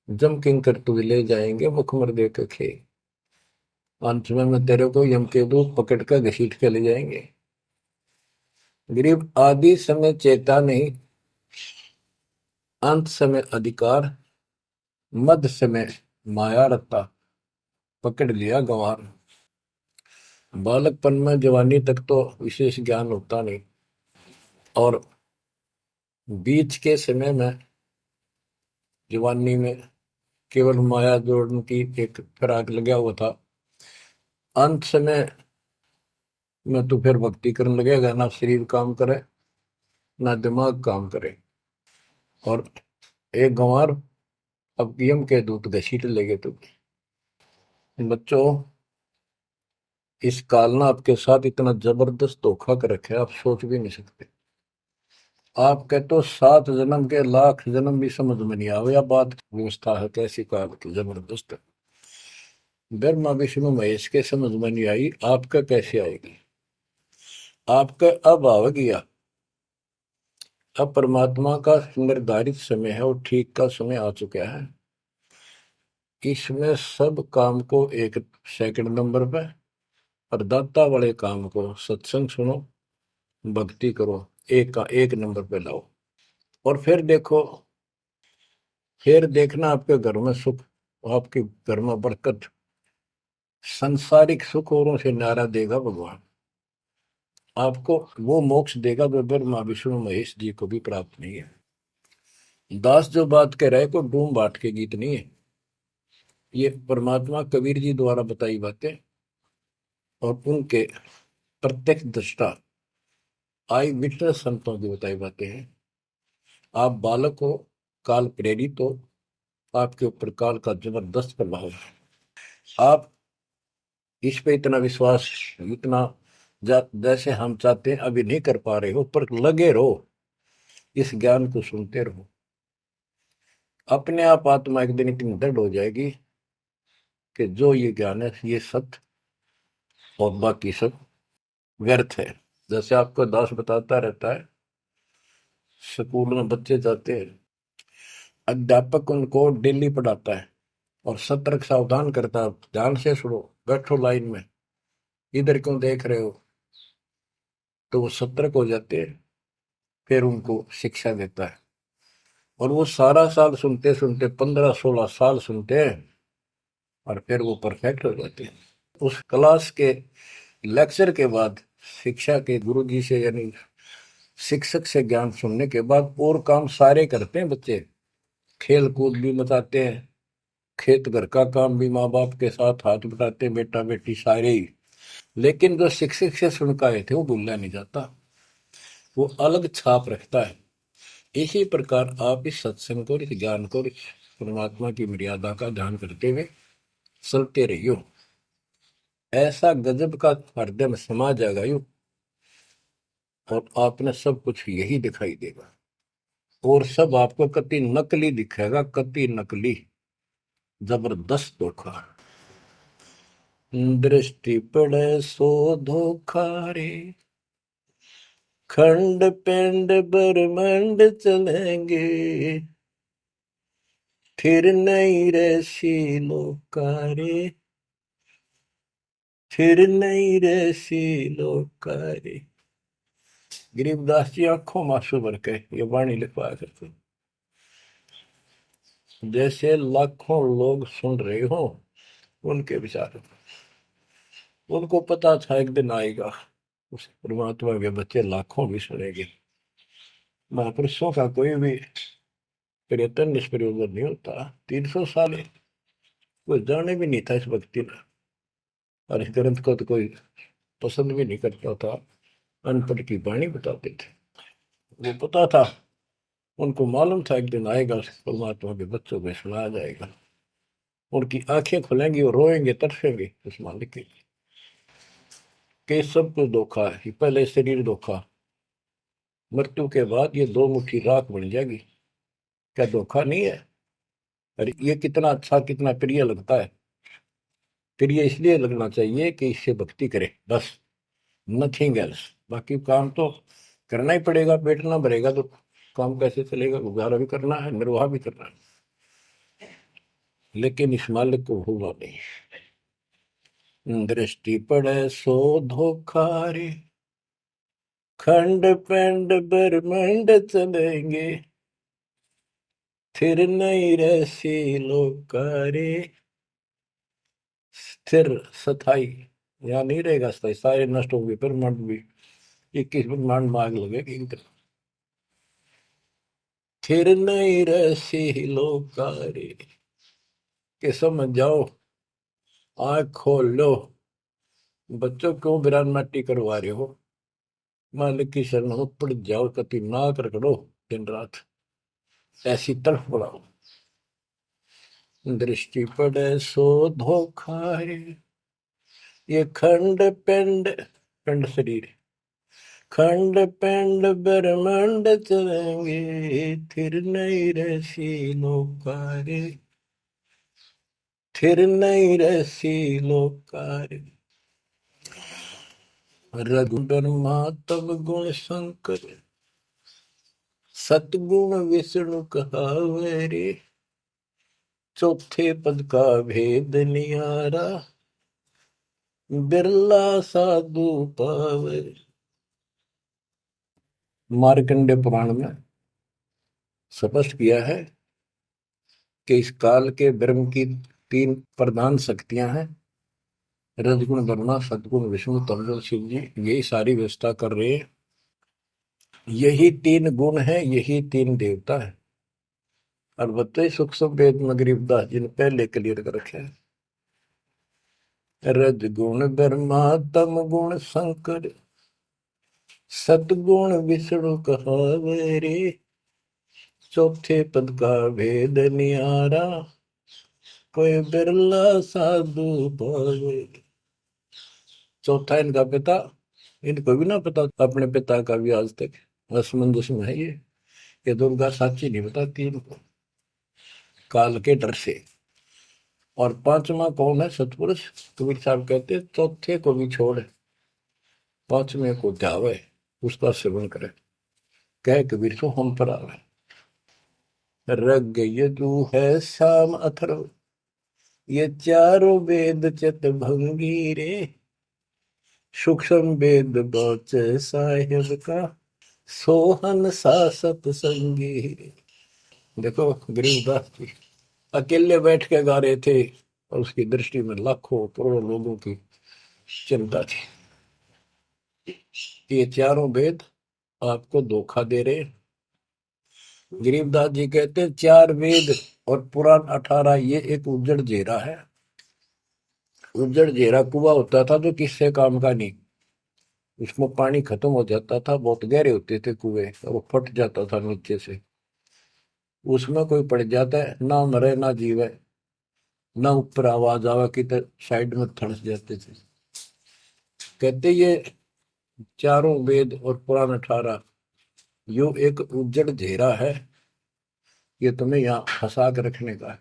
जम किंकर तुझ ले जाएंगे मुखमर दे के खे। अंत में तेरे को यम के दूत पकड़ कर घसीट के ले जाएंगे। गिरिव आदि समय चेता नहीं, अंत समय अधिकार, मध्य समय माया रत्ता, पकड़ लिया गंवार। बालकपन में जवानी तक तो विशेष ज्ञान होता नहीं, और बीच के समय में जवानी में केवल माया जोड़ने की एक फिराक लगा हुआ था। अंत समय में तो फिर भक्ति करने लगेगा, ना शरीर काम करे ना दिमाग काम करे। और एक गंवार अब यम के दूत घसीट लेंगे तुम। बच्चों, इस काल ने आपके साथ इतना जबरदस्त धोखा कर रखा है, आप सोच भी नहीं सकते। आपके तो 7 जन्म के लाख जन्म भी समझ में नहीं आवे, या बात व्यवस्था है कैसी काल की जबरदस्त। ब्रह्मा विष्णु महेश के समझ में नहीं आई, आपका कैसे आएगी। आपका अब आ गया, अब परमात्मा का निर्धारित समय है और ठीक का समय आ चुका है। इसमें सब काम को एक सेकंड नंबर पे, और दाता वाले काम को सत्संग सुनो, भक्ति करो, एक का एक नंबर पे लाओ। और फिर देखो, फिर देखना आपके घर में सुख, आपके घर में बरकत, संसारिक सुख औरों से न्यारा देगा भगवान। आपको वो मोक्ष देगा जो ब्रह्मा विष्णु महेश जी को भी प्राप्त नहीं है। दास जो बात कह रहे को डूम बाट के गीत नहीं है, ये परमात्मा कबीर जी द्वारा बताई बातें और उनके प्रत्यक्ष दृष्टा आई विटनेस संतों की बताई बातें हैं। आप बालक हो, काल प्रेरित हो, आपके ऊपर काल का जबरदस्त प्रभाव है। आप इस पे इतना विश्वास, इतना जैसे हम चाहते हैं अभी नहीं कर पा रहे हो, पर लगे रहो, इस ज्ञान को सुनते रहो। अपने आप आत्मा एक दिन इतनी दृढ़ हो जाएगी कि जो ये ज्ञान है ये सत्य, और बाकी सब व्यर्थ है। जैसे आपको दास बताता रहता है, स्कूल में बच्चे जाते हैं, अध्यापक उनको डेली पढ़ाता है और सतर्क सावधान करता है, ध्यान से सुनो, बैठो लाइन में, इधर क्यों देख रहे हो। तो वो सतर्क हो जाते हैं, फिर उनको शिक्षा देता है। और वो सारा साल सुनते सुनते 15 16 साल सुनते हैं, और फिर वो परफेक्ट हो जाते हैं। उस क्लास के लेक्चर के बाद, शिक्षा के गुरु जी से यानी शिक्षक से ज्ञान सुनने के बाद और काम सारे करते हैं बच्चे, खेल कूद भी मचाते हैं, खेत घर का काम भी माँ बाप के साथ हाथ बटाते हैं, बेटा बेटी सारे ही। लेकिन जो शिक्षक से सुन के आए थे वो भूलना नहीं जाता, वो अलग छाप रखता है। इसी प्रकार आप इस सत्संग को, इस ज्ञान को, इस परमात्मा की मर्यादा का ध्यान करते हुए चलते रहियो, ऐसा गजब का हृदय में समा जाएगा यू, और आपने सब कुछ यही दिखाई देगा। और सब आपको कति नकली दिखेगा, कति नकली, जबरदस्त धोखा। दृष्टि पड़े सो धोखा रे, खंड पिंड ब्रह्मांड चलेंगे, फिर नहीं रसी लोकारे, फिर नहीं रसी लोकारे। गरीबदास जी आंखों में आंसू भर के ये वाणी लिखवाया करते, जैसे लाखों लोग सुन रहे हो उनके विचार। उनको पता था एक दिन आएगा उस परमात्मा के बच्चे लाखों भी सुनेंगे। महापुरुषों का कोई भी प्रयत्न निष्प्रयोजन नहीं होता। 300 साल कोई जाने भी नहीं था इस भक्ति में, और इस ग्रंथ को तो कोई पसंद भी नहीं करता था। अनपढ़ की वाणी बताते थे, वो पता था, उनको मालूम था एक दिन आएगा परमात्मा के बच्चों को सुनाया जाएगा। उनकी आंखें खुलेंगी और रोएंगे तरसेंगे उस मालिक के लिए कि सब कुछ धोखा है। पहले शरीर धोखा, मृत्यु के बाद ये दो मुट्ठी राख बन जाएगी। क्या धोखा नहीं है? अरे ये कितना अच्छा कितना प्रिय लगता है। प्रिय इसलिए लगना चाहिए कि इससे भक्ति करे, बस, नथिंग एल्स। बाकी काम तो करना ही पड़ेगा, पेट ना भरेगा तो काम कैसे चलेगा? गुजारा भी करना है, निर्वाह भी करना है, लेकिन इस मालिक को भूलना नहीं। दृष्टि पड़े सो धोखा रे, खंड पेंड ब्रह्मंड चलेंगे, फिर नहीं रहसी लोकारे। स्थिर स्थाई यहाँ नहीं रहेगा, स्थाई सारे नष्ट होंगे। ब्रह्मांड भी 21 ब्रह्मांड में आग लगेगी इनका। फिर नहीं रहसी लोकारे के समझ जाओ, आँख खोल लो। बच्चों क्यों बिरान माटी करवा रहे हो? मालिक की शरण हो, पड़ जाओ, कति नाक रगड़ो दिन रात, ऐसी तड़फ बढ़ाओ। दृष्टि पड़े सो धोखा रे, ये खंड पिंड, पिंड शरीर, खंड पिंड ब्रह्मांड चलेंगे, फिर नहीं रहसी लोकारे, फिर नहीं रहसी लोकारे। रघुबरमा तब गुण शंकर, सतगुण विष्णु कहावे रे, चौथे पद का भेद निहारा, बिरला साधु पावे। मार्कंडे पुराण में स्पष्ट किया है कि इस काल के ब्रह्म की 3 प्रधान शक्तियां हैं, रजगुण ब्रह्मा, सदगुण विष्णु, तमगुण शिव जी। यही सारी व्यवस्था कर रहे हैं। यही 3 गुण है, यही 3 देवता है। और बताइए सूक्ष्म वेद में गरीबदास जी ने पहले क्लियर कर रखे है, रजगुण ब्रह्मा तम गुण शंकर, सदगुण विष्णु कहावे रे, चौथे पद का भेद निहारा, कोई बिरला साधु पावे। चौथा इनका पिता, इनको भी ना पता अपने पिता का भी आज तक, असमंजस में है ये दुर्गा साची नहीं बताती इनको, काल के डर से। और 5वां कौन है? सतपुरुष। कबीर साहब कहते चौथे को भी छोड़, 5वें को ध्यावे, उसका सेवन करे, कह कबीर सो हम पर आवे। रग यजु है शाम अथर्व, ये चारों वेद चित भंगी रे, सूक्ष्म वेद बौच साहिब का, सोहन सा सतसंगी रे। देखो गरीबदास जी अकेले बैठ के गा रहे थे, और उसकी दृष्टि में लाखों करोड़ों लोगों की चिंता थी। ये चारों वेद आपको धोखा दे रहे। गरीबदास जी कहते हैं 4 वेद और पुराण 18 ये एक उज्जड़ जेरा है। उज्जड़ जेरा कुआं होता था जो किससे काम का नहीं, उसमें पानी खत्म हो जाता था, बहुत गहरे होते थे कुएं, और वो फट जाता था नीचे से। उसमें कोई पड़ जाता है, ना मरे ना जीवे, ना ऊपर आवाज आवा की तो साइड में थड़स जाते थे। कहते ये चारों वेद और पुराण 18 यो एक उज्जड़ घेरा है, ये तुम्हें यहाँ फंसा कर रखने का है।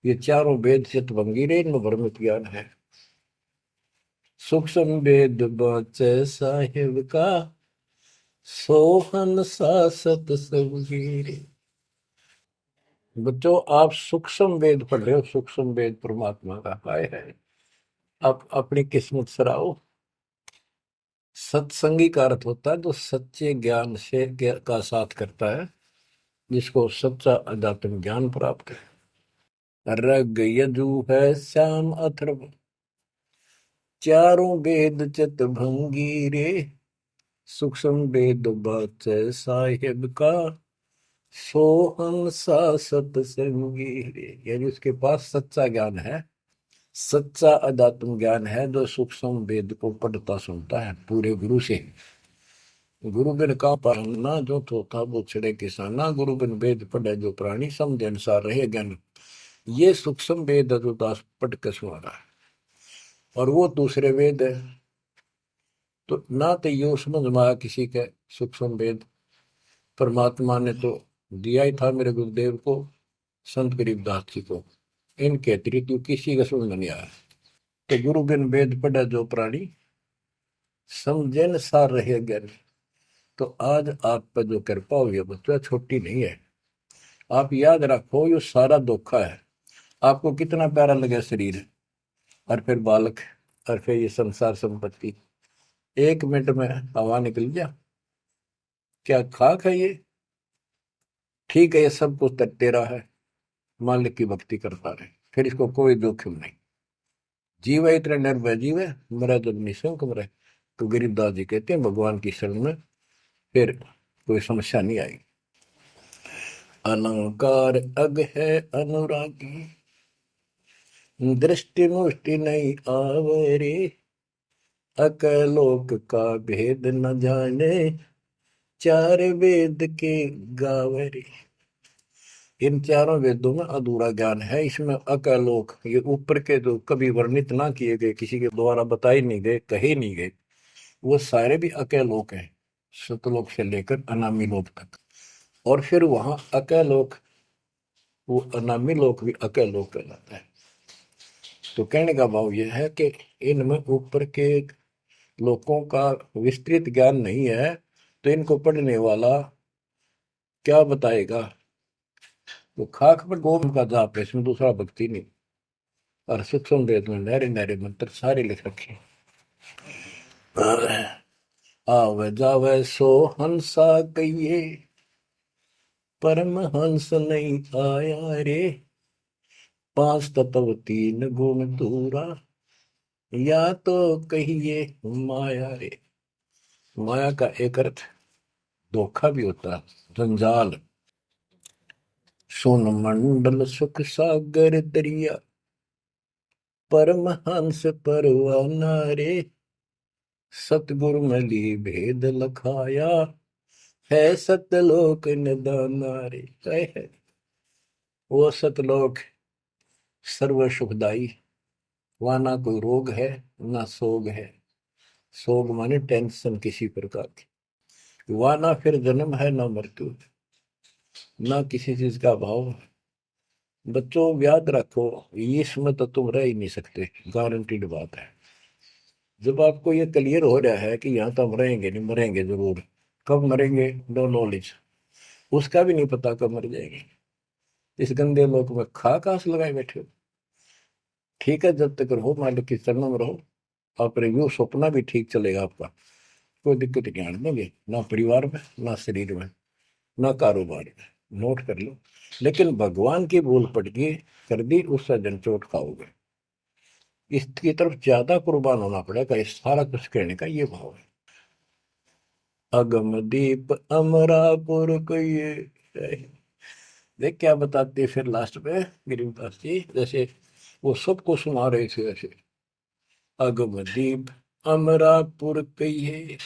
ये चारों वेद चित भंगीरे, इनमें भ्रमित ज्ञान है। सूक्ष्म वेद बचे साहिब का, सोहन सा सतसंगी। बच्चों आप सूक्ष्म वेद पढ़ रहे हो, सूक्ष्म वेद परमात्मा का काय है। आप अपनी किस्मत सराओ, सत्संगी का अर्थ होता है जो सच्चे ज्ञान से का साथ करता है, जिसको सच्चा अध्यात्म ज्ञान प्राप्त है। रग यजु है श्याम अथर्व, चारों वेद चित भंगी रे, सूक्ष्म वेद बाच साहिब का, सोहम सा सत्संगी रे। यानी उसके पास सच्चा ज्ञान है, सच्चा अध्यात्म ज्ञान है, जो सूक्ष्म वेद को पढ़ता सुनता है पूरे गुरु से। गुरु बिन का पढ़ना जो थोथा वो छड़े किसाना, गुरु बिन वेद पढ़े जो प्राणी, समझ अनुसार रहे ज्ञान। ये सूक्ष्म वेद है जो दास पढ़ के सुना रहा है, और वो दूसरे वेद है। तो ना तो ये समझ में आया किसी के सूक्ष्म वेद, परमात्मा ने तो दिया ही था मेरे गुरुदेव को, संत गरीबदास जी को, इनके अतिरिक्त किसी का समझ में नहीं आया। तो गुरु बिन वेद पढ़े जो प्राणी, समझे न सार रहे ज्ञान। तो आज आप पर जो कृपा हुई है बच्चा, छोटी नहीं है। आप याद रखो ये सारा धोखा है। आपको कितना प्यारा लगे शरीर, और फिर बालक, और फिर ये संसार संपत्ति, 1 मिनट में हवा निकल गया। क्या खाक है ये? ठीक है, ये सब कुछ तेरा है, मालिक की भक्ति करता रहे, फिर इसको कोई जोखिम नहीं। जीव है इतने निर्भय जीव है, मरा जब निशंक मरे। तो गरीबदास जी कहते हैं भगवान की शरण में फिर कोई समस्या नहीं आई। अलंकार अग है अनुरागी, दृष्टि मुष्टि नहीं आवरे, अकलोक का भेद न जाने, चार वेद के गावरे। इन चारों वेदों में अधूरा ज्ञान है, इसमें अकलोक, ये ऊपर के जो कभी वर्णित ना किए गए, किसी के द्वारा बताए नहीं गए, कहे नहीं गए, वो सारे भी अकलोक हैं, सतलोक से लेकर अनामी लोक तक। और फिर वहां अकलोक, वो अनामी लोक भी अकलोक कहलाता है। तो कहने का भाव यह है कि इनमें ऊपर के लोगों का विस्तृत ज्ञान नहीं है, तो इनको पढ़ने वाला क्या बताएगा? तो खाक पर गोम का जाप है, इसमें दूसरा भक्ति नहीं। और सूक्ष्म वेद में नहरे नहरे मंत्र सारे लिख रखे हैं। आवे जावे सो हंसा कहिए, परम हंस नहीं आया रे, पांच तत्व तीन गुण दूरा, या तो कहिए माया रे। माया का एक अर्थ धोखा भी होता है, जंजाल। सोन मंडल सुख सागर दरिया, परमहंस परवाना रे, सतगुरु मली भेद लखाया, है सतलोक निदाना रे। है वो सतलोक सर्व सुखदाई, वहां ना कोई रोग है ना सोग है। सोग माने टेंशन किसी प्रकार की, वहां ना फिर जन्म है ना मृत्यु, ना किसी चीज का भाव। बच्चों याद रखो, इसमें तो तुम रह ही नहीं सकते, गारंटीड बात है। जब आपको ये क्लियर हो रहा है कि यहाँ तो हम रहेंगे नहीं, मरेंगे जरूर, कब मरेंगे नो नॉलेज, उसका भी नहीं पता कब मर जाएंगे, इस गंदे लोक में खा कास लगाए बैठे हो। ठीक है, जब तक रहो मालिक की चरणों में रहो, और यू सपना भी ठीक चलेगा आपका, कोई दिक्कत नहीं आने देंगे, ना परिवार में ना शरीर में ना कारोबार में। नोट कर लो। लेकिन भगवान की भूल पड़ गई, कर दी, उससे जनचोट खाओगे। इसकी तरफ ज्यादा कुर्बान होना पड़ेगा, इस सारा कुछ कहने का ये भाव है। अगम दीप अमरापुर को ये, देख क्या बताते फिर लास्ट में गिरिदास जी, जैसे वो सबको सुना रहे थे ऐसे। अगम दीप अमरापुर कहिए,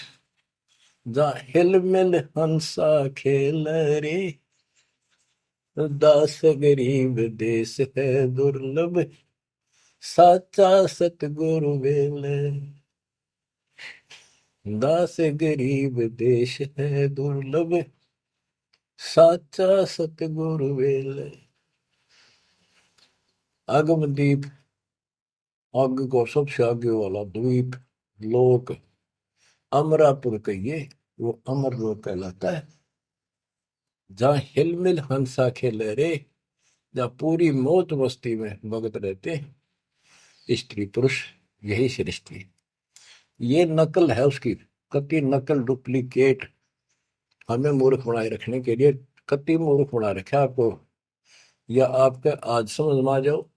जा हिल मिल हंसा खेल रे, दास गरीब देश है दुर्लभ, साचा सतगुरु वेल। दास गरीब देश है दुर्लभ, साचा सतगुरु वेल। अगमदीप, आग को सबसे आगे वाला द्वीप, लोक, अमरापुर कहिए, वो अमर लोक कहलाता है, जहाँ हिलमिल हंसा खेले रे, जहाँ पूरी मौत मस्ती में भगत रहते स्त्री पुरुष, यही सृष्टि। ये नकल है उसकी, कति नकल डुप्लीकेट हमें मूर्ख बनाए रखने के लिए कति मूर्ख बना रखा आपको। या आपका आज समझ में आ जाओ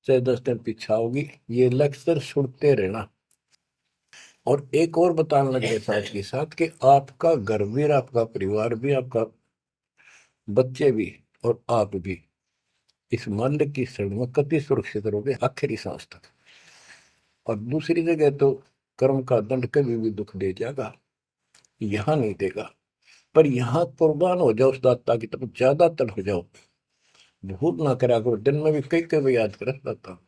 चाहे 10 दिन पीछा होगी, ये लेक्चर सुनते रहना। और एक और बताने लगे साथ के साथ कि आपका घर भी, आपका परिवार भी, आपका बच्चे भी और आप भी इस माल्य की शरण में कति सुरक्षित रहोगे आखिरी सांस तक। और दूसरी जगह तो कर्म का दंड कभी भी दुख दे जाएगा, यहां नहीं देगा। पर यहां कुर्बान हो जाओ उस दाता की तरफ, ज्यादा तड़प जाओ, भूल ना करा करो। दिन में भी कई कई याद कर दाता।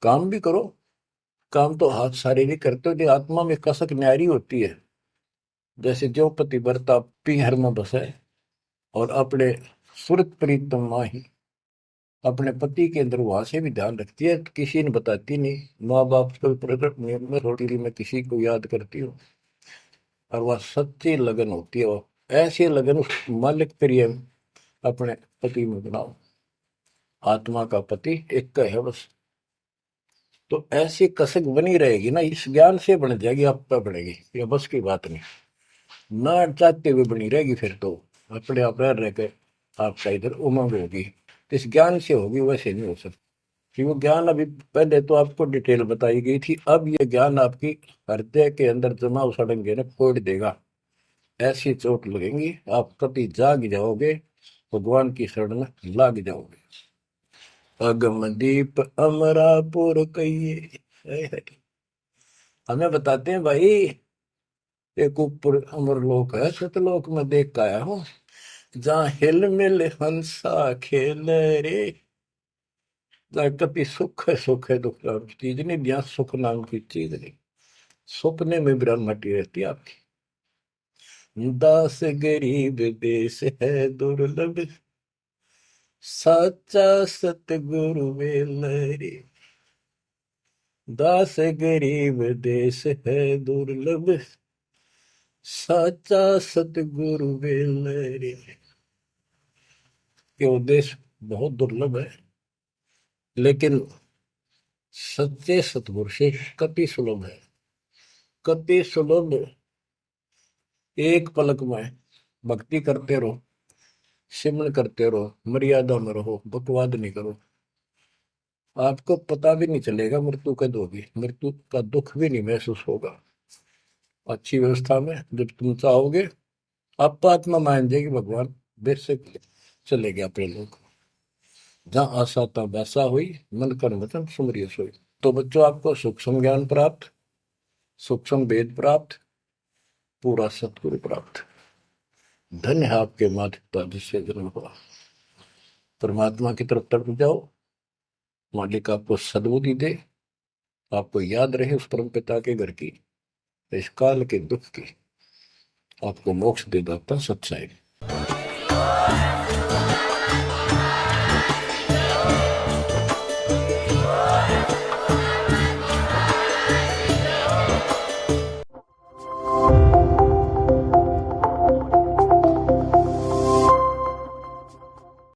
काम भी करो, काम तो हाथ शारीरिक करते हो, जो आत्मा में कसक न्यारी होती है। जैसे जो पतिव्रता पीहर में बसे और अपने सुरत प्रीतम माही अपने पति के अंदर वहां से भी ध्यान रखती है, किसी ने बताती नहीं। माँ बाप को प्रकट नियम में थोड़ी मैं किसी को याद करती हूँ, और वह सच्ची लगन होती है। वो ऐसी लगन उस मालिक प्रिय अपने पति में बनाओ। आत्मा का पति एक का है बस। तो ऐसी कसक बनी रहेगी ना, इस ज्ञान से बन जाएगी, आप पे बढ़ेगी, ये बस की बात नहीं। ना चाहते हुए बनी रहेगी, फिर तो अपने आप रह के आपका इधर उमंग होगी। तो इस ज्ञान से होगी, वैसे नहीं हो सकती। कि वो ज्ञान अभी पहले तो आपको डिटेल बताई गई थी, अब ये ज्ञान आपकी हृदय के अंदर जमा सड़ेंगे ना, फोड़ देगा। ऐसी चोट लगेंगी, आप कभी जाग जाओगे, भगवान की शरण में लाग जाओगे। अगम दीप अमरापुर कहिए। हमें बताते हैं भाई, एक ऊपर अमरलोक है, सतलोक में देख के आया हूँ, जहाँ हिल मिल हंसा खेल रे। जहाँ कभी सुख है दुख नाम की चीज नहीं, यहाँ सुख नाम की चीज नहीं। सपने में ब्रह्मटी रहती है आपकी। दास गरीब देश है दुर्लभ, साचा सतगुरु मिल रे। दास गरीब देश है दुर्लभ, साचा सतगुरु मिल रे। ये उद्देश्य बहुत दुर्लभ है, लेकिन सच्चे सतगुरु से कति सुलभ है, कति सुलभ। एक पलक में भक्ति करते रहो, सिमरन करते रहो, मर्यादा में रहो, बकवाद नहीं करो, आपको पता भी नहीं चलेगा मृत्यु कब होगी, मृत्यु का दुख भी नहीं महसूस होगा। अच्छी व्यवस्था में जब तुम चाहोगे, आप आत्मा मान जाएगी, भगवान बेशक चले गए अपने लोग। जहाँ आशा था वैसा हुई, मन कर वचन सुमरिय सोई। तो बच्चों, आपको सूक्ष्म ज्ञान प्राप्त, सूक्ष्म वेद प्राप्त, पूरा सतगुरु प्राप्त। धन्य है आपके माता पिता जिससे जन्म हुआ। परमात्मा की तरफ तड़प जाओ, मालिक आपको सद्बुद्धि दे, आपको याद रहे उस परम पिता के घर की, इस काल के दुख की आपको मोक्ष दे दाता सच्चाई।